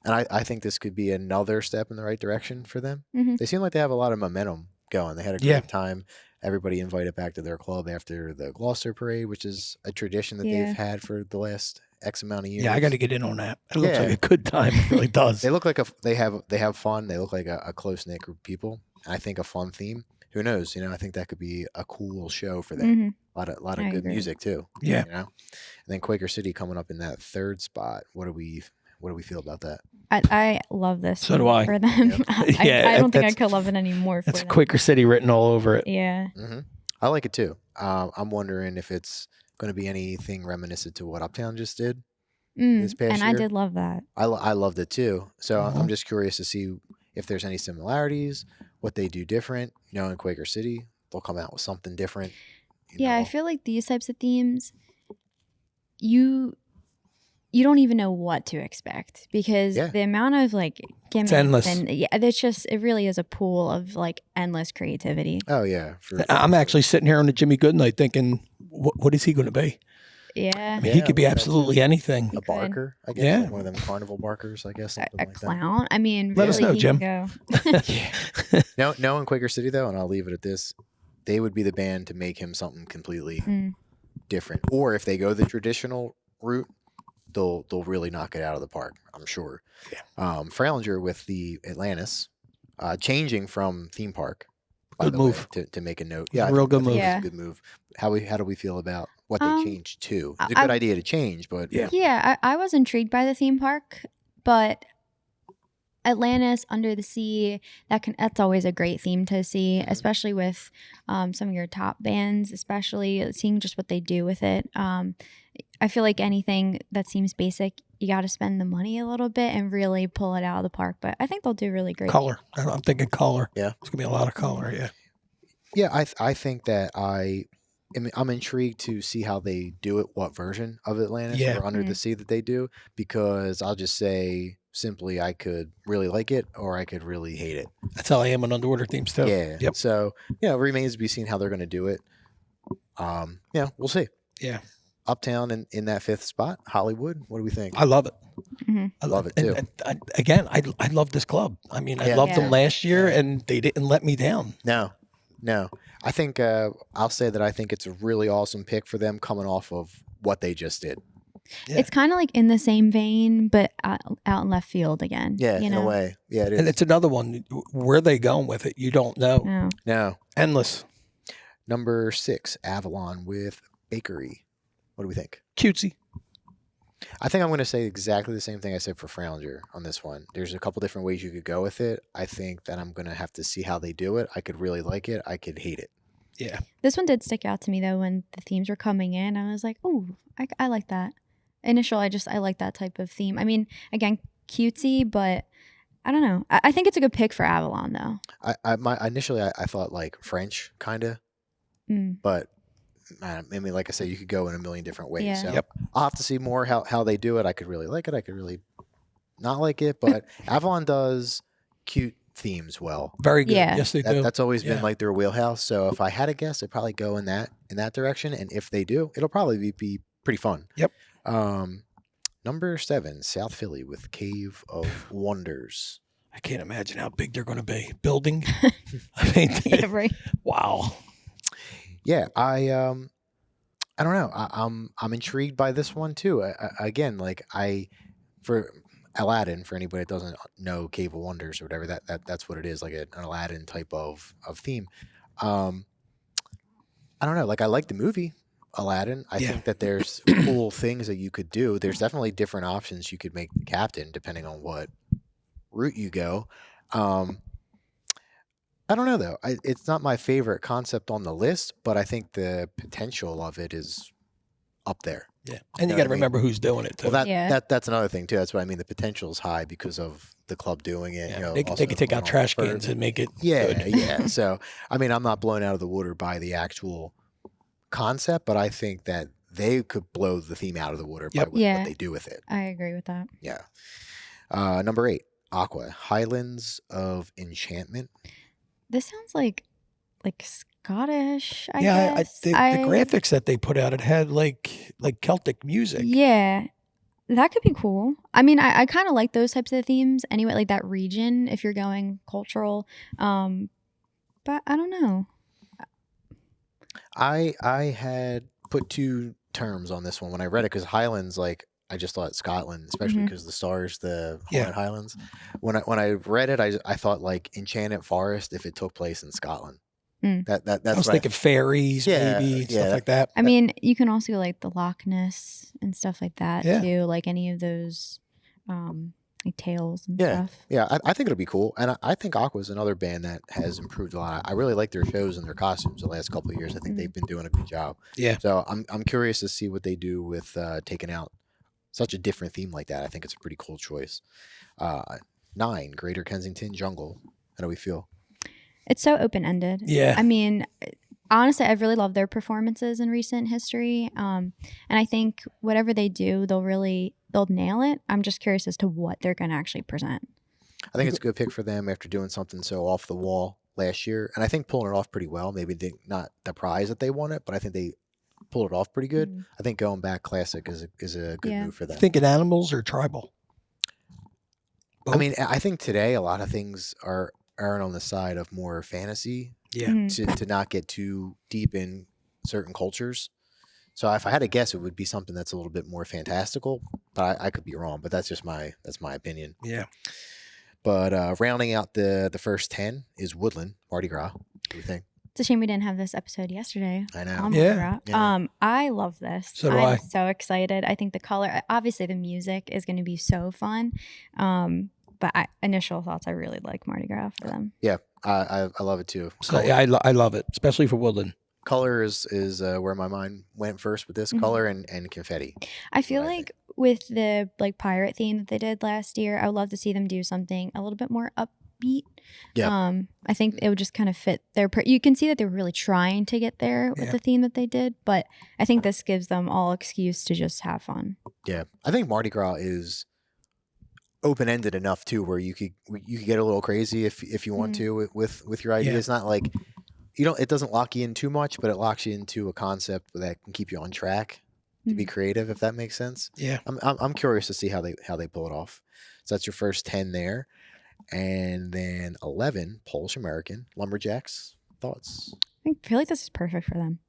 and I think this could be another step in the right direction for them. Mhm. They seem like they have a lot of momentum going. They had a great Yeah. time. Everybody invited back to their club after the Gloucester Parade, which is a tradition that Yeah. they've had for the last X amount of years. Yeah, I got to get in on that. It looks Yeah. like a good time. It really does. They look like they have fun. They look like a close knit group of people. I think a fun theme. Who knows? I think that could be a cool show for them. Mhm. A lot of I good agree. music too. Yeah. And then Quaker City coming up in that 3rd spot. What do we feel about that? I love this. So do one I. For them. Yeah, I don't think I that's- could love it anymore for That's them. Quaker City written all over it. Yeah. I like it too. I'm wondering if it's going to be anything reminiscent to what Uptown just did this past And year. I did love that. I loved it too. So Mhm. I'm just curious to see if there's any similarities, what they do different. In Quaker City, they'll come out with something different. Yeah, I feel like these types of themes, you don't even know what to expect because Yeah. the amount of like gimmicks endless. and it really is a pool of like endless creativity. Oh yeah, for I'm actually sitting here on the Jimmy Goodnight thinking, what is he going to be? Yeah. I mean, he Yeah, could be well, that's absolutely anything. a could. barker, I guess. Yeah. Like one of them carnival barkers, I guess. Something A like clown. I mean, Let us really, know, he Jim. can go. that. No, in Quaker City though, and I'll leave it at this. They would be the band to make him something completely different. Or if they go the traditional route, they'll really knock it out of the park, I'm sure. Yeah. Frailinger with the Atlantis, changing from theme park. By Good the move. way, to make a note. Real I think good move. it's Yeah. a good move. How do we feel about what they changed to? It's a I- good idea to change, but Yeah. Yeah, I was intrigued by the theme park, but Atlantis, Under the Sea, that's always a great theme to see, especially with some of your top bands, especially seeing just what they do with it. I feel like anything that seems basic, you got to spend the money a little bit and really pull it out of the park. But I think they'll do really great. Color. I'm thinking color. Yeah. It's going to be a lot of color, yeah. Yeah, I think that I'm intrigued to see how they do it, what version of Atlantis Yeah. or Under the Sea that they do, because I'll just say simply I could really like it or I could really hate it. That's how I am on underwater themes too. Yeah. Yep. So, it remains to be seen how they're going to do it. We'll see. Yeah. Uptown in that 5th spot, Hollywood. What do we think? I love it. I love it too. And again, I love this club. I mean, I Yeah. loved them Yeah. last year, and they didn't let me down. No. I think I'll say that I think it's a really awesome pick for them coming off of what they just did. Yeah. It's kind of like in the same vein, but out in left field again. Yeah, you in know? a way. Yeah, it is. And it's another one. Where they going with it, you don't know. No. No. Endless. Number 6, Avalon with Bakery. What do we think? Cutesy. I think I'm going to say exactly the same thing I said for Frowninger on this one. There's a couple different ways you could go with it. I think that I'm going to have to see how they do it. I could really like it. I could hate it. Yeah. This one did stick out to me though when the themes were coming in. I was like, oh, I like that. I like that type of theme. I mean, again, cutesy, but I don't know. I think it's a good pick for Avalon though. Initially I thought like French kind of, but I mean, like I said, you could go in a million different ways. Yeah. So Yep. I'll have to see more how they do it. I could really like it. I could really not like it, but Avalon does cute themes well. Very good. Yeah. Yes, they do. That's always been Yeah. like their wheelhouse. So if I had a guess, I'd probably go in that direction. And if they do, it'll probably be pretty fun. Yep. Number 7, South Philly with Cave of Wonders. I can't imagine how big they're going to be. Building. I mean, Yeah, right. wow. Yeah, I don't know. I'm intrigued by this one too. Again, for Aladdin, for anybody that doesn't know Cave of Wonders or whatever, that's what it is, like an Aladdin type of theme. I don't know. Like I like the movie Aladdin. I think that there's cool things that you could do. There's definitely different options you could make the captain depending on what route you go. I don't know though. It's not my favorite concept on the list, but I think the potential of it is up there. Yeah. And know you got what to I mean? remember who's doing it too. Well, Yeah. that's another thing too. That's what I mean. The potential is high because of the club doing it. Yeah. You know, They also could take out going on trash for- cans and make it Yeah, good. yeah. So I mean, I'm not blown out of the water by the actual concept, but I think that they could blow the theme out of the water by Yep. what Yeah. they do with it. I agree with that. Yeah. Number 8, Aqua, Highlands of Enchantment. This sounds like Scottish, I Yeah, guess. the graphics that they put out, it had like Celtic music. Yeah. That could be cool. I mean, I kind of like those types of themes anyway, like that region if you're going cultural. But I don't know. I had put 2 terms on this one when I read it because Highlands, like I just thought Scotland, especially Mhm. because the stars, the Yeah. Haunted Highlands. When I read it, I thought like Enchanted Forest if it took place in Scotland. Mm. That's I was what thinking fairies, Yeah, maybe, yeah. stuff like that. I mean, you can also like the Loch Ness and stuff like that Yeah. too, like any of those like tales and Yeah. stuff. Yeah, I think it'll be cool, and I think Aqua's another band that has improved a lot. I really like their shows and their costumes the last couple of years. I think they've been doing a good job. Yeah. So I'm curious to see what they do with taking out such a different theme like that. I think it's a pretty cool choice. 9, Greater Kensington Jungle. How do we feel? It's so open ended. Yeah. I mean, honestly, I've really loved their performances in recent history. And I think whatever they do, they'll nail it. I'm just curious as to what they're going to actually present. I think it's a good pick for them after doing something so off the wall last year, and I think pulling it off pretty well. Maybe not the prize that they wanted, but I think they pulled it off pretty good. Mm. I think going back classic is a good Yeah. move for them. Thinking animals or tribal? I mean, I think today a lot of things are on the side of more fantasy Yeah. Mhm. to not get too deep in certain cultures. So if I had to guess, it would be something that's a little bit more fantastical, but I could be wrong. But that's my opinion. Yeah. But rounding out the first 10 is Woodland Mardi Gras. What do you think? It's a shame we didn't have this episode yesterday. I know. on Yeah. Mardi Gras. Yeah. I love this. So do I'm I. so excited. I think the color, obviously the music is going to be so fun. But initial thoughts, I really like Mardi Gras for them. Yeah, I love it too. So yeah, I love it, especially for Woodland. Color is where my mind went first with this. Color and confetti. I feel what I like with the like pirate theme that they did last year, I would love to see them do something a little bit more upbeat. Yeah. I think it would just kind of fit their. You can see that they were really trying to get there with the theme that they did, but I think this gives them all excuse to just have fun. Yeah, I think Mardi Gras is open ended enough too, where you could get a little crazy if you want to with your idea. Yeah. It's not like it doesn't lock you in too much, but it locks you into a concept that can keep you on track to be creative, if that makes sense. Yeah. I'm curious to see how they pull it off. So that's your first 10 there, and then 11 Polish American Lumberjacks. Thoughts? I feel like this is perfect for them.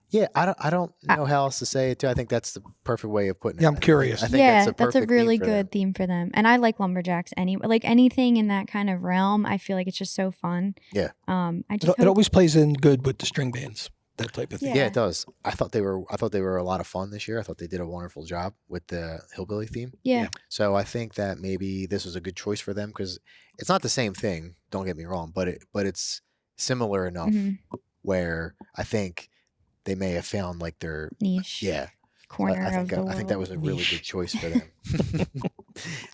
Yeah, I don't know how else to say it too. I think that's the perfect way of putting it. Yeah, I'm curious. I think Yeah, that's that's a perfect really theme for them. good theme for them. And I like lumberjacks like anything in that kind of realm. I feel like it's just so fun. Yeah. It always plays in good with the string bands, that type of thing. Yeah, it does. I thought they were a lot of fun this year. I thought they did a wonderful job with the hillbilly theme. Yeah. So I think that maybe this was a good choice for them because it's not the same thing. Don't get me wrong, but it's similar enough where I think they may have found like their niche. Yeah. Corner I of the world. think that was a really good choice for them.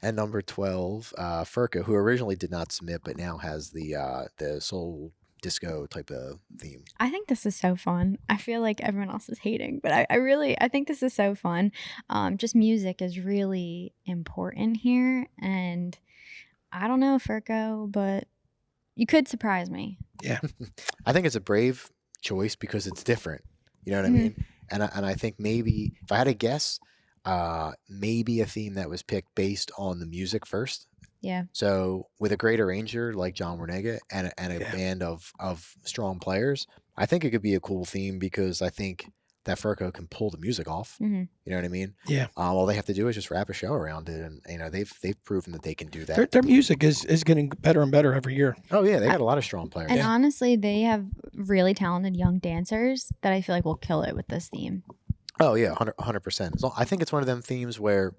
And number 12, Furka, who originally did not submit, but now has the soul disco type of theme. I think this is so fun. I feel like everyone else is hating, but I think this is so fun. Just music is really important here, and I don't know, Furko, but you could surprise me. Yeah. I think it's a brave choice because it's different. You know what I mean? And I think maybe if I had to guess, maybe a theme that was picked based on the music first. Yeah. So with a great arranger like John Warnega and a band of strong players, I think it could be a cool theme because I think that Furco can pull the music off. You know what I mean? Yeah. All they have to do is just wrap a show around it, and they've proven that they can do that. Their music is getting better and better every year. Oh yeah, they got a lot of strong players. And honestly, they have really talented young dancers that I feel like will kill it with this theme. Oh yeah, 100%. So I think it's one of them themes where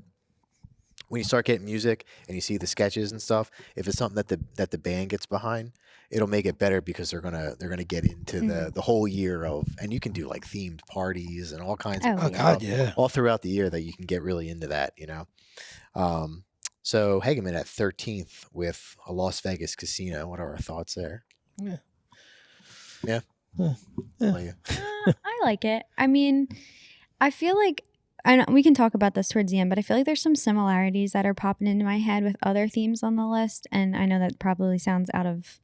when you start getting music and you see the sketches and stuff, if it's something that the band gets behind, it'll make it better because they're gonna get into the whole year of, and you can do like themed parties and all kinds of God, yeah, all throughout the year that you can get really into that, you know. So Hageman at 13th with a Las Vegas casino. What are our thoughts there? Yeah. I like it. I mean, I feel like we can talk about this towards the end, but I feel like there's some similarities that are popping into my head with other themes on the list. And I know that probably sounds out of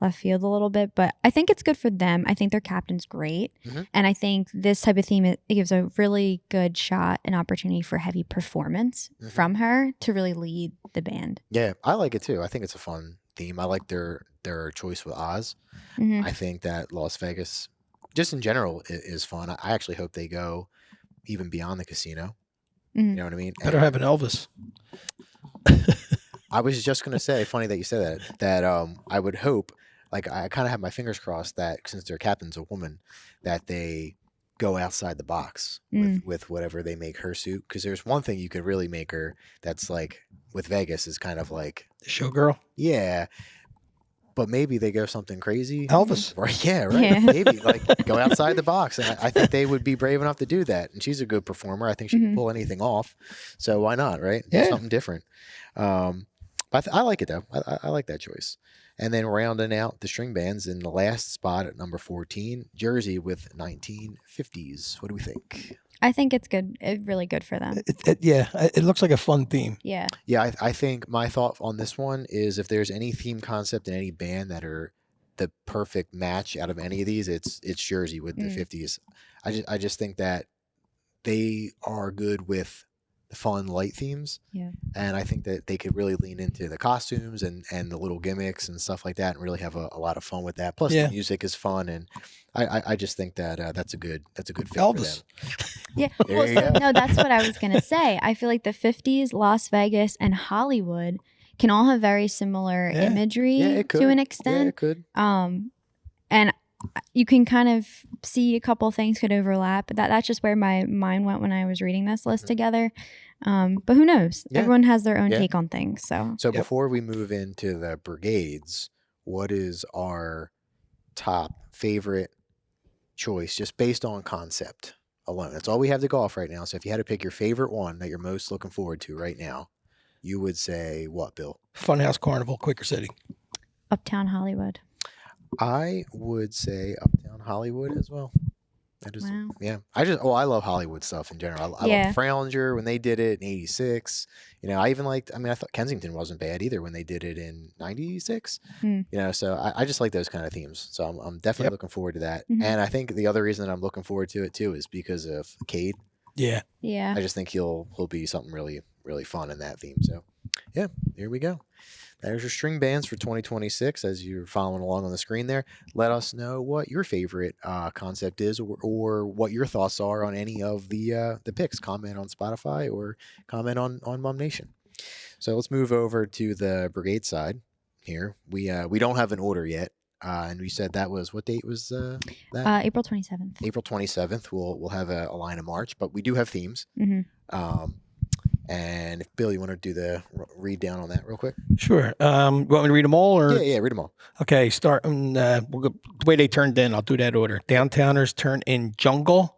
left field a little bit, but I think it's good for them. I think their captain's great. And I think this type of theme, it gives a really good shot, an opportunity for heavy performance from her to really lead the band. Yeah, I like it too. I think it's a fun theme. I like their choice with Oz. I think that Las Vegas, just in general, is fun. I actually hope they go even beyond the casino. You know what I mean? Better have an Elvis. I was just gonna say, funny that you said that I would hope, like I kind of have my fingers crossed that since their captain's a woman, that they go outside the box with whatever they make her suit. Because there's one thing you could really make her that's like with Vegas is kind of like The showgirl. Yeah. But maybe they go something crazy. Elvis. Right, yeah, right. Yeah. Maybe like go outside the box. And I think they would be brave enough to do that. And she's a good performer. I think she can pull anything off. So why not, right? Yeah. Do something different. But I like it though. I like that choice. And then rounding out the string bands in the last spot at number 14, Jersey with 1950s. What do we think? I think it's good. It's really good for them. It looks like a fun theme. Yeah. Yeah, I think my thought on this one is if there's any theme concept in any band that are the perfect match out of any of these, it's Jersey with the 50s. I just think that they are good with the fun light themes. Yeah. And I think that they could really lean into the costumes and the little gimmicks and stuff like that and really have a lot of fun with that. Plus the music is fun, and I just think that that's a good fit Elvis. for them. Yeah. There Well, you so, go. no, that's what I was going to say. I feel like the 50s, Las Vegas, and Hollywood can all have very similar imagery Yeah, it could. to an Yeah, extent. it could. And you can kind of see a couple things could overlap. But that's just where my mind went when I was reading this list together. But who knows? Yeah. Everyone has their own Yeah. take on things. So So Yep. before we move into the brigades, what is our top favorite choice just based on concept alone? That's all we have to go off right now. So if you had to pick your favorite one that you're most looking forward to right now, you would say what, Bill? Funhouse Carnival, Quaker City. Uptown Hollywood. I would say Uptown Hollywood as well. I just, Wow. yeah. I love Hollywood stuff in general. I Yeah. love Fralinger when they did it in '86. You know, I thought Kensington wasn't bad either when they did it in '96. Hmm. You know, so I just like those kind of themes. So I'm definitely Yep. looking forward to that. Mhm. And I think the other reason that I'm looking forward to it too is because of Cade. Yeah. Yeah. I just think he'll be something really, really fun in that theme. So yeah, here we go. There's your string bands for 2026 as you're following along on the screen there. Let us know what your favorite concept is or what your thoughts are on any of the picks. Comment on Spotify or comment on Mum Nation. So let's move over to the brigade side here. We don't have an order yet. And we said that was, what date was that? April 27th. April 27th. We'll have a line of March, but we do have themes. Hmm. And if Bill, you want to do the read down on that real quick? Sure. You want me to read them all? Or Yeah, read them all. Okay, starting we'll go, the way they turned in, I'll do that order. Downtowners turn in Jungle,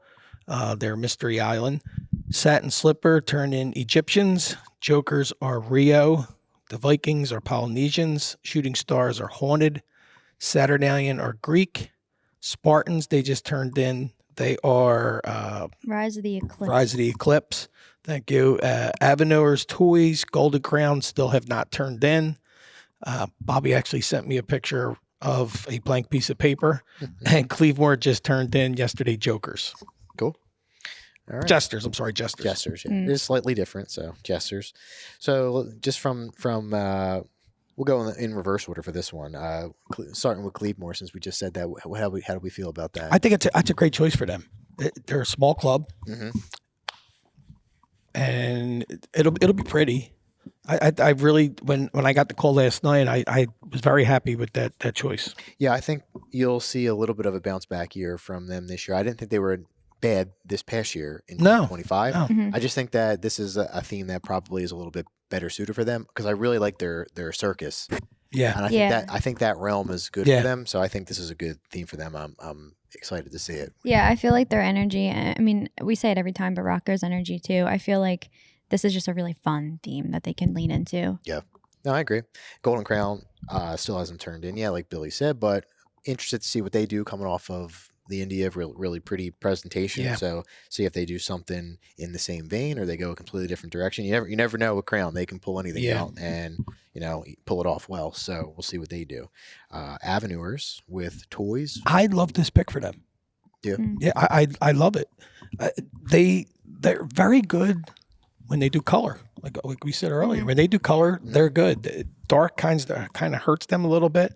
they're Mystery Island. Satin Slipper turn in Egyptians. Jokers are Rio. The Vikings are Polynesians. Shooting Stars are Haunted. Saturnalia are Greek. Spartans, they just turned in. They are Rise of the Eclipse. Rise of the Eclipse. Thank you. Avenuers Toys, Golden Crown still have not turned in. Bobby actually sent me a picture of a blank piece of paper, and Cleveland just turned in yesterday Jokers. Cool. All right. Jesters, I'm sorry, Jesters. Jesters, yeah. Mm. It's slightly different, so Jesters. So just from we'll go in reverse order for this one. Starting with Cleveland, since we just said that, how do we feel about that? I think it's a great choice for them. They're a small club, Mm-hmm. and it'll be pretty. I really when I got the call last night, I was very happy with that choice. Yeah, I think you'll see a little bit of a bounce back year from them this year. I didn't think they were bad this past year in No. 2025. No. Mhm. I just think that this is a theme that probably is a little bit better suited for them because I really like their circus, Yeah. and Yeah. I think that realm is good Yeah. for them. So I think this is a good theme for them. I'm excited to see it. Yeah, I feel like their energy, I mean, we say it every time, but Rocker's energy too. I feel like this is just a really fun theme that they can lean into. No, I agree. Golden Crown still hasn't turned in yet, like Billy said, but interested to see what they do coming off of the India really pretty presentation. Yeah. So see if they do something in the same vein or they go a completely different direction. You never know with Crown. They can pull anything Yeah. out and pull it off well. So we'll see what they do. Avenuers with toys. I love this pick for them. Yeah. Mm. Yeah, I love it. They're very good when they do color, like we said earlier. Mhm. When they do color, they're good. Dark kind of hurts them a little bit,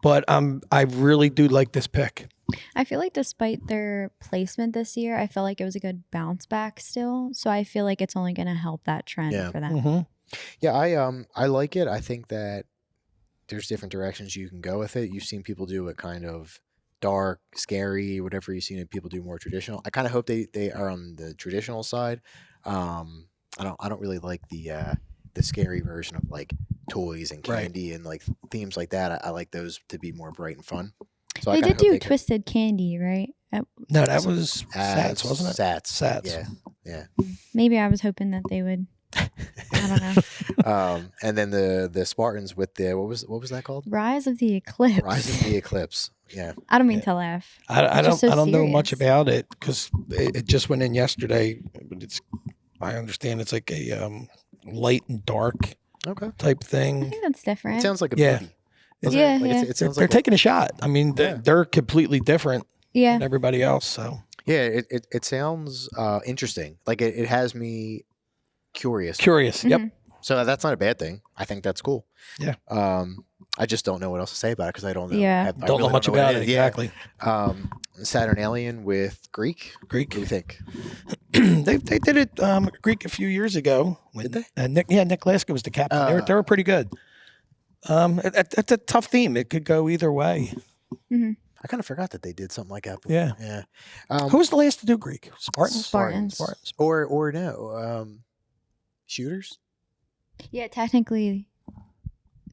but I really do like this pick. I feel like despite their placement this year, I feel like it was a good bounce back still. So I feel like it's only going to help that trend Yeah. for them. Mm-hmm. Yeah, I like it. I think that there's different directions you can go with it. You've seen people do it kind of dark, scary, whatever you've seen people do more traditional. I kind of hope they are on the traditional side. I don't really like the scary version of like toys and Right. candy and like themes like that. I like those to be more bright and fun. So They I kinda did hope do they can- Twisted Candy, right? No, that was Sats, wasn't it? Sats. Sats. Yeah. Maybe I was hoping that they would. I don't know. And then the Spartans with the what was that called? Rise of the Eclipse. Rise of the Eclipse. Yeah. I don't mean Yeah. to laugh. I It's just don't so know much serious. about it because it just went in yesterday. But I understand it's like a light and dark Okay. type I thing. think that's different. It sounds like a Yeah. movie. Yeah, Like, yeah. It sounds They're like taking a shot. I mean, Yeah. they're completely different yeah. than everybody else. So yeah. It sounds interesting. Like it has me curious. curious. Yep. Mhm. So that's not a bad thing. I think that's cool. Yeah. I just don't know what else to say about it because I don't know. Yeah. I Don't know really much what about it. is. Yeah. Exactly. Saturnalian with Greek. Greek. What do you think? they did it Greek a few years ago. Did they? Nick Laska was the captain. They were pretty good. It's a tough theme. It could go either way. I kind of forgot that they did something like that. Before. Yeah. Yeah. Who was the last to do Greek? Spartans. Spartans. Spartans. Or no. Shooters. Yeah, technically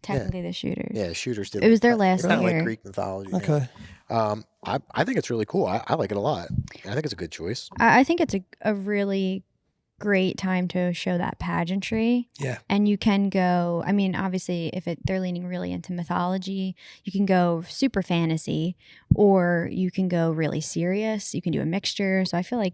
the shooters. Yeah, shooters did. It was their last kind of like year. Greek mythology. Okay. Yeah. I think it's really cool. I like it a lot. I think it's a good choice. I think it's a really great time to show that pageantry. Yeah. And you can go, I mean, obviously, if they're leaning really into mythology, you can go super fantasy, or you can go really serious. You can do a mixture. So I feel like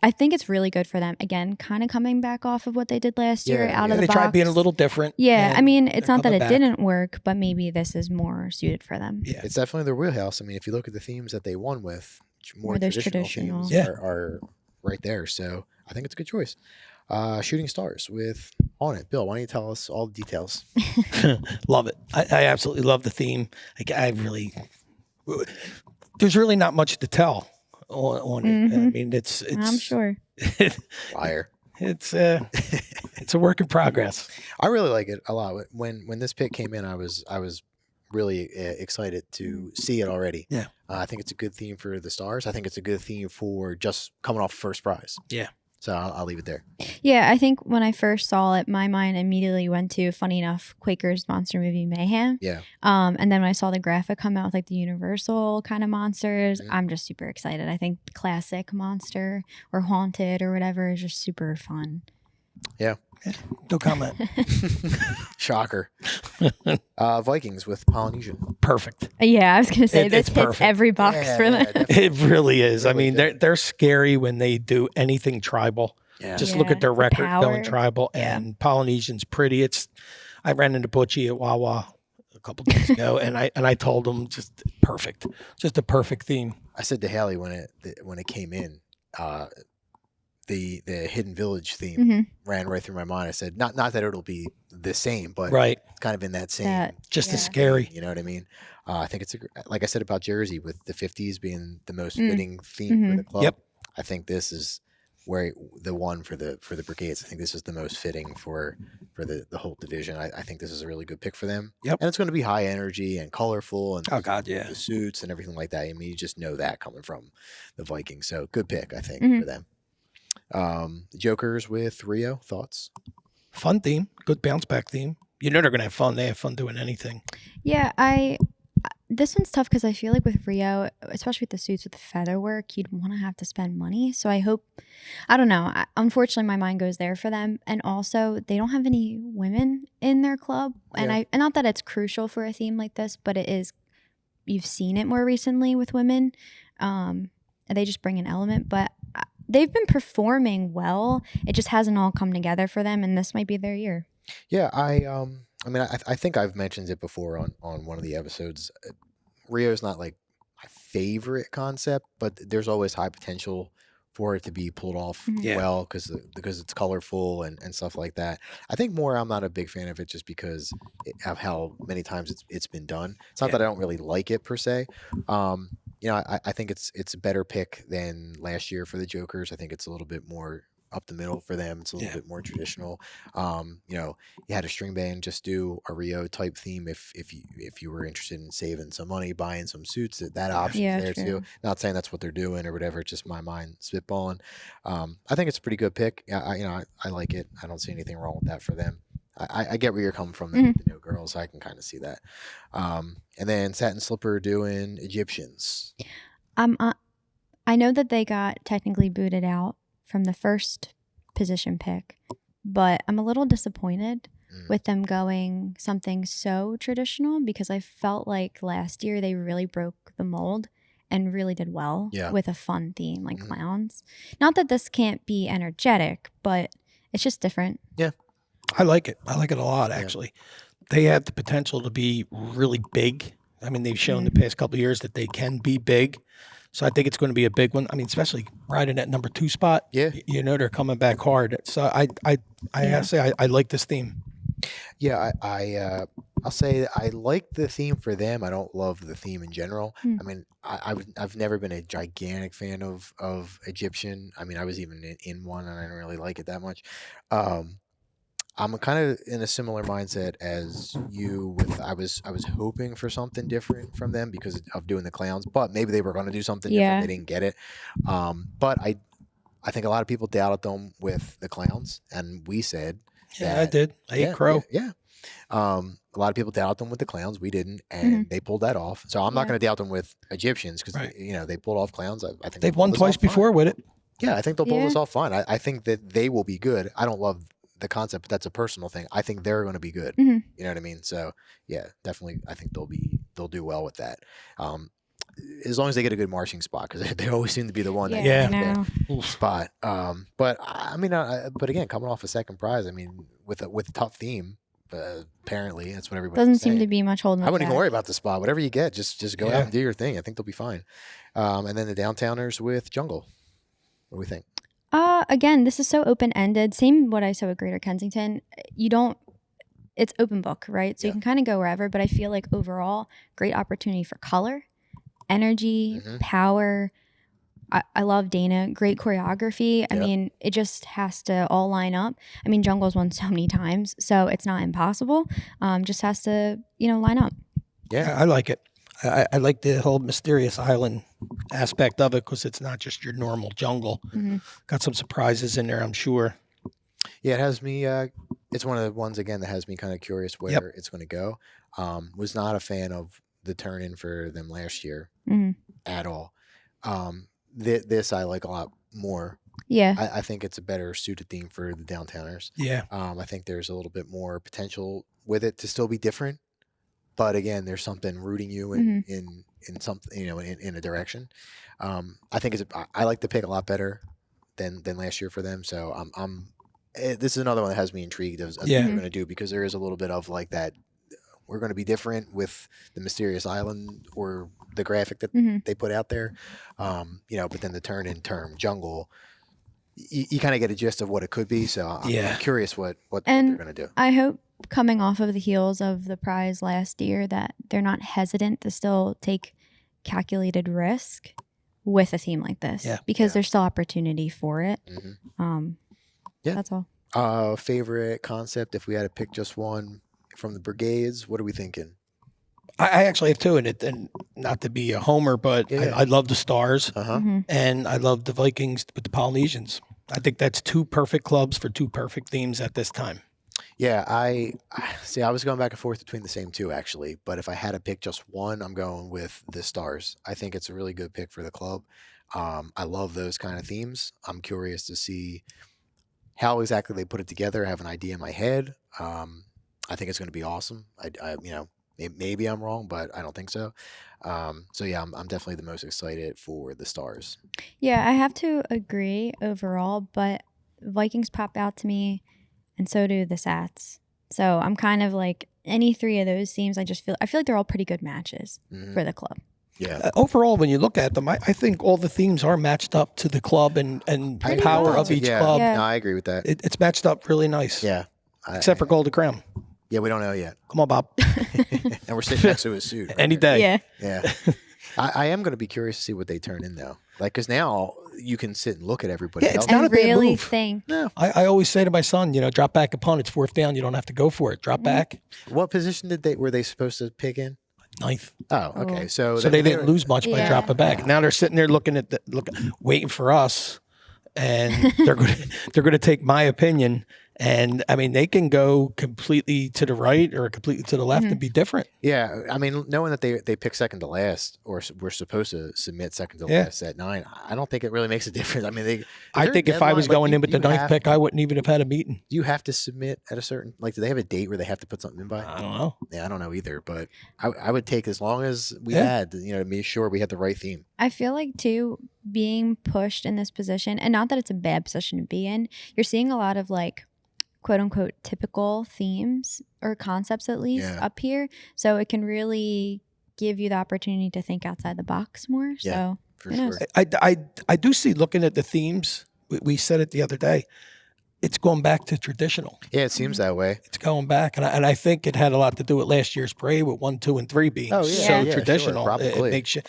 I think it's really good for them. Again, kind of coming back off of what they did last year, out of the They box. tried being a little different. Yeah, I mean, it's not that it back. didn't work, but maybe this is more suited for them. Yeah. It's definitely their wheelhouse. I mean, if you look at the themes that they won with, more those traditional themes Yeah. are right there. So I think it's a good choice. Shooting Stars with On It. Bill, why don't you tell us all the details? Love it. I absolutely love the theme. There's really not much to tell on it. I mean, it's I'm sure. Liar. It's a work in progress. I really like it a lot. When this pick came in, I was really excited to see it already. Yeah. I think it's a good theme for the Stars. I think it's a good theme for just coming off first prize. Yeah. So I'll leave it there. Yeah, I think when I first saw it, my mind immediately went to, funny enough, Quaker's monster movie Mayhem. Yeah. And then when I saw the graphic come out with like the Universal kind of monsters, I'm just super excited. I think the classic monster or haunted or whatever is just super fun. Yeah. No comment. Shocker. Vikings with Polynesian. Perfect. Yeah, I was gonna say this It's hits perfect. every box for them. definitely. It really is. I Really mean, good. they're scary when they do anything tribal. Yeah. Just look at their the record power. going tribal, and Polynesian's pretty. I ran into Butchie at Wawa a couple days ago, and I told him just a perfect theme. I said to Haley when it came in, the Hidden Village theme ran right through my mind. I said, not that it'll be the same, but Right. kind of in that same. Just as Yeah. scary. You know what I mean? I think it's like I said about Jersey, with the 50s being the most fitting theme for the club. Yep. I think this is where the one for the Brigades. I think this is the most fitting for the whole division. I think this is a really good pick for them. Yep. And it's going to be high energy and colorful, and Oh God, yeah. the suits and everything like that. I mean, you just know that coming from the Vikings. So good pick, I think, for them. The Jokers with Rio. Thoughts? Fun theme, good bounce back theme. You know they're gonna have fun. They have fun doing anything. Yeah, this one's tough because I feel like with Rio, especially with the suits with the feather work, you'd want to have to spend money. So I hope, I don't know. Unfortunately, my mind goes there for them, and also they don't have any women in their club. And and not that it's crucial for a theme like this, but it is. You've seen it more recently with women. They just bring an element, but they've been performing well. It just hasn't all come together for them, and this might be their year. Yeah, I mean, I think I've mentioned it before on one of the episodes. Rio's not like my favorite concept, but there's always high potential for it to be pulled off Yeah. well because it's colorful and stuff like that. I think more I'm not a big fan of it just because of how many times it's been done. It's not that I don't really like it per se. You know, I think it's a better pick than last year for the Jokers. I think it's a little bit more up the middle for them. It's a little bit more traditional. You know, you had a string band just do a Rio type theme if you were interested in saving some money, buying some suits. That option's Yeah, there true. too. Not saying that's what they're doing or whatever. It's just my mind spitballing. I think it's a pretty good pick. I like it. I don't see anything wrong with that for them. I get where you're coming from there with the no girls. I can kind of see that. And then Satin Slipper doing Egyptians. I know that they got technically booted out from the first position pick, but I'm a little disappointed with them going something so traditional because I felt like last year they really broke the mold and really did well with a fun theme like clowns. Not that this can't be energetic, but it's just different. Yeah. I like it. I like it a lot, actually. They have the potential to be really big. I mean, they've shown the past couple of years that they can be big. So I think it's going to be a big one. I mean, especially riding at number 2 spot. Yeah. You know, they're coming back hard. So I have to say, I like this theme. Yeah, I'll say that I like the theme for them. I don't love the theme in general. I mean, I've never been a gigantic fan of Egyptian. I mean, I was even in one and I didn't really like it that much. I'm kind of in a similar mindset as you. I was hoping for something different from them because of doing the clowns, but maybe they were going to do something different. They didn't get it. But I think a lot of people doubted them with the clowns, and we said Yeah, I did. I ate crow. Yeah. A lot of people doubt them with the clowns. We didn't, and they pulled that off. So I'm not Yeah. going to doubt them with Egyptians because Right. they pulled off clowns. I think They've they won pulled this twice off fine. before with it. Yeah, I think they'll pull Yeah. this off fine. I think that they will be good. I don't love the concept, but that's a personal thing. I think they're going to be good. Mhm. You know what I mean? So yeah, definitely. I think they'll do well with that. As long as they get a good marching spot, because they always seem to be the one that Yeah. I know. that spot. But I mean, but again, coming off a second prize, I mean, with a tough theme, apparently that's what everybody Doesn't seem to be much holding. I wouldn't even worry about the spot. Whatever you get, just go Yeah. out and do your thing. I think they'll be fine. And then the downtowners with Jungle. What do we think? Again, this is so open ended. Same what I said with Greater Kensington. It's open book, right? So Yeah. you can kind of go wherever. But I feel like overall, great opportunity for color, energy, Mhm. power. I love Dana. Great choreography. I Yep. mean, it just has to all line up. I mean, Jungle's won so many times, so it's not impossible. Just has to, line up. Yeah. I like it. I like the whole mysterious island aspect of it because it's not just your normal jungle. Mhm. Got some surprises in there, I'm sure. Yeah, it has me. It's one of the ones again that has me kind of curious where it's going to go. Was not a fan of the turn in for them last year Mhm. at all. This I like a lot more. Yeah. I think it's a better suited theme for the downtowners. Yeah. I think there's a little bit more potential with it to still be different, but again, there's something rooting you in something, in a direction. I think I like the pick a lot better than last year for them. So this is another one that has me intrigued of what Yeah. they're going to do, because there is a little bit of like that. We're going to be different with the mysterious island or the graphic that Mhm. they put out there. But then the turn in term jungle, you kind of get a gist of what it could be. So I'm curious what And they're going to do. I hope coming off of the heels of the prize last year that they're not hesitant to still take calculated risk with a theme like this. Yeah. Because Yeah. there's still opportunity for it. Mhm. Yeah. That's all. Favorite concept, if we had to pick just one from the Brigades, what are we thinking? I actually have two in it, and not to be a homer, but Yeah. I love the stars, Uh-huh. Mhm. and I love the Vikings with the Polynesians. I think that's two perfect clubs for two perfect themes at this time. Yeah, I see. I was going back and forth between the same two actually, but if I had to pick just one, I'm going with the Stars. I think it's a really good pick for the club. I love those kind of themes. I'm curious to see how exactly they put it together. I have an idea in my head. I think it's going to be awesome. Maybe I'm wrong, but I don't think so. So yeah, I'm definitely the most excited for the Stars. Yeah, I have to agree overall, but Vikings pop out to me, and so do the Sats. So I'm kind of like any three of those teams. I feel like they're all pretty good matches Mhm. for the club. Yeah, Overall, when you look at them, I think all the themes are matched up to the club and Pretty power well. of each yeah, club. Yeah. No, I agree with that. It's matched up really nice. Yeah, Except for Golden Crown. yeah, we don't know yet, Come on, Bob. and we're sitting next to his suit. right Any there. day. Yeah. Yeah. I am going to be curious to see what they turn in though. Like, because now you can sit and look at everybody Yeah, it's else. not And a bad really move. think. I always say to my son, drop back a punt. It's fourth down. You don't have to go for it. Drop back. What position were they supposed to pick in? Ninth. Oh, okay. Oh. So So they didn't were- lose much by Yeah. dropping back. Now they're sitting there waiting for us, and they're going to take my opinion. And I mean, they can go completely to the right or completely to the left and be different. Yeah, I mean, knowing that they pick second to last, or we're supposed to submit second to Yeah. last at 9, I don't think it really makes a difference. I mean, I think if I was going in with the ninth pick, I wouldn't even have had a meeting. do you have to submit at a certain, like, do they have a date where they have to put something in by? I don't know. Yeah, I don't know either, but I would take as long as we Yeah. had, to be sure we had the right theme. I feel like too, being pushed in this position, and not that it's a bad position to be in, you're seeing a lot of like quote unquote typical themes or concepts at least Yeah. up here. So it can really give you the opportunity to think outside the box more. Yeah. So For Who sure. knows? I do see, looking at the themes, we said it the other day, it's going back to traditional. Yeah, it seems that way. It's going back, and I think it had a lot to do with last year's parade with 1, 2, and 3 being Oh, so yeah, sure, traditional. probably. It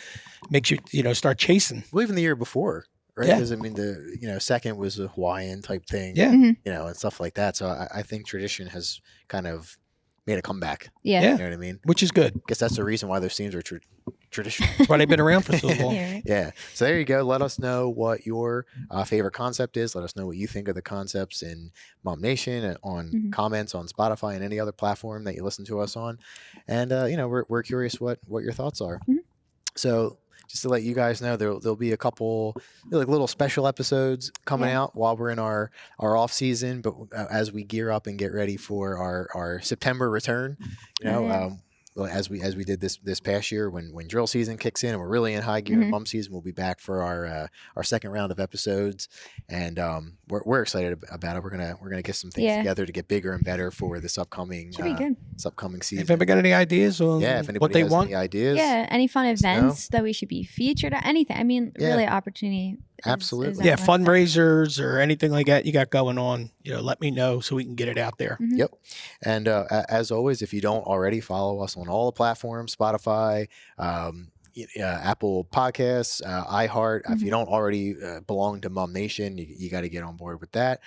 makes you start chasing. Well, even the year before, right? Yeah. Because I mean, the second was a Hawaiian type thing. Yeah. Mhm. And stuff like that. So I think tradition has kind of made a comeback. yeah. Yeah. You know what I mean? Which is good. I guess that's the reason why those teams are traditional. traditional. That's why they've been around for so long. Yeah, right. Yeah. So there you go. Let us know what your favorite concept is. Let us know what you think of the concepts in Mom Nation and on comments on Spotify and any other platform that you listen to us on. And we're curious what your thoughts are. So just to let you guys know, there'll be a couple like little special episodes coming out while we're in our off season. But as we gear up and get ready for our September return, well, as we did this past year when drill season kicks in and we're really in high gear in mum season, we'll be back for our second round of episodes, and we're excited about it. We're gonna get some things together to get bigger and better for this upcoming Should be good. this upcoming season. If anybody got any ideas on if anybody what they has want, any ideas, Yeah, any fun events that we should be featured at, anything. I mean, really opportunity. Absolutely. yeah, fundraisers or anything like that you got going on, let me know so we can get it out there. Yep. And as always, if you don't already, follow us on all the platforms, Spotify, Apple Podcasts, iHeart. If you don't already belong to Mum Nation, you got to get on board with that.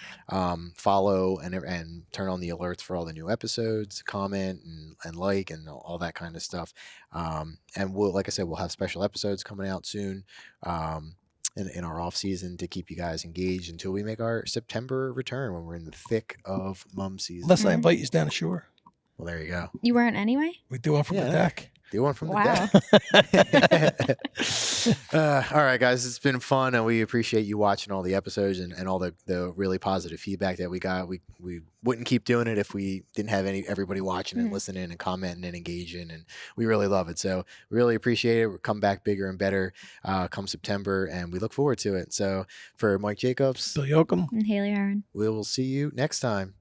Follow and turn on the alerts for all the new episodes, comment and like and all that kind of stuff. And like I said, we'll have special episodes coming out soon. In our off season to keep you guys engaged until we make our September return when we're in the thick of mum season. Unless I invite you down the shore. Well, there you go. You weren't anyway? We do one from the deck. Do one from Wow. the deck. All right, guys, it's been fun, and we appreciate you watching all the episodes and all the really positive feedback that we got. We wouldn't keep doing it if we didn't have everybody watching and listening and commenting and engaging, and we really love it. So we really appreciate it. We'll come back bigger and better come September, and we look forward to it. So for Mike Jacobs, Bill Yoakum, And Haley Aaron. we will see you next time.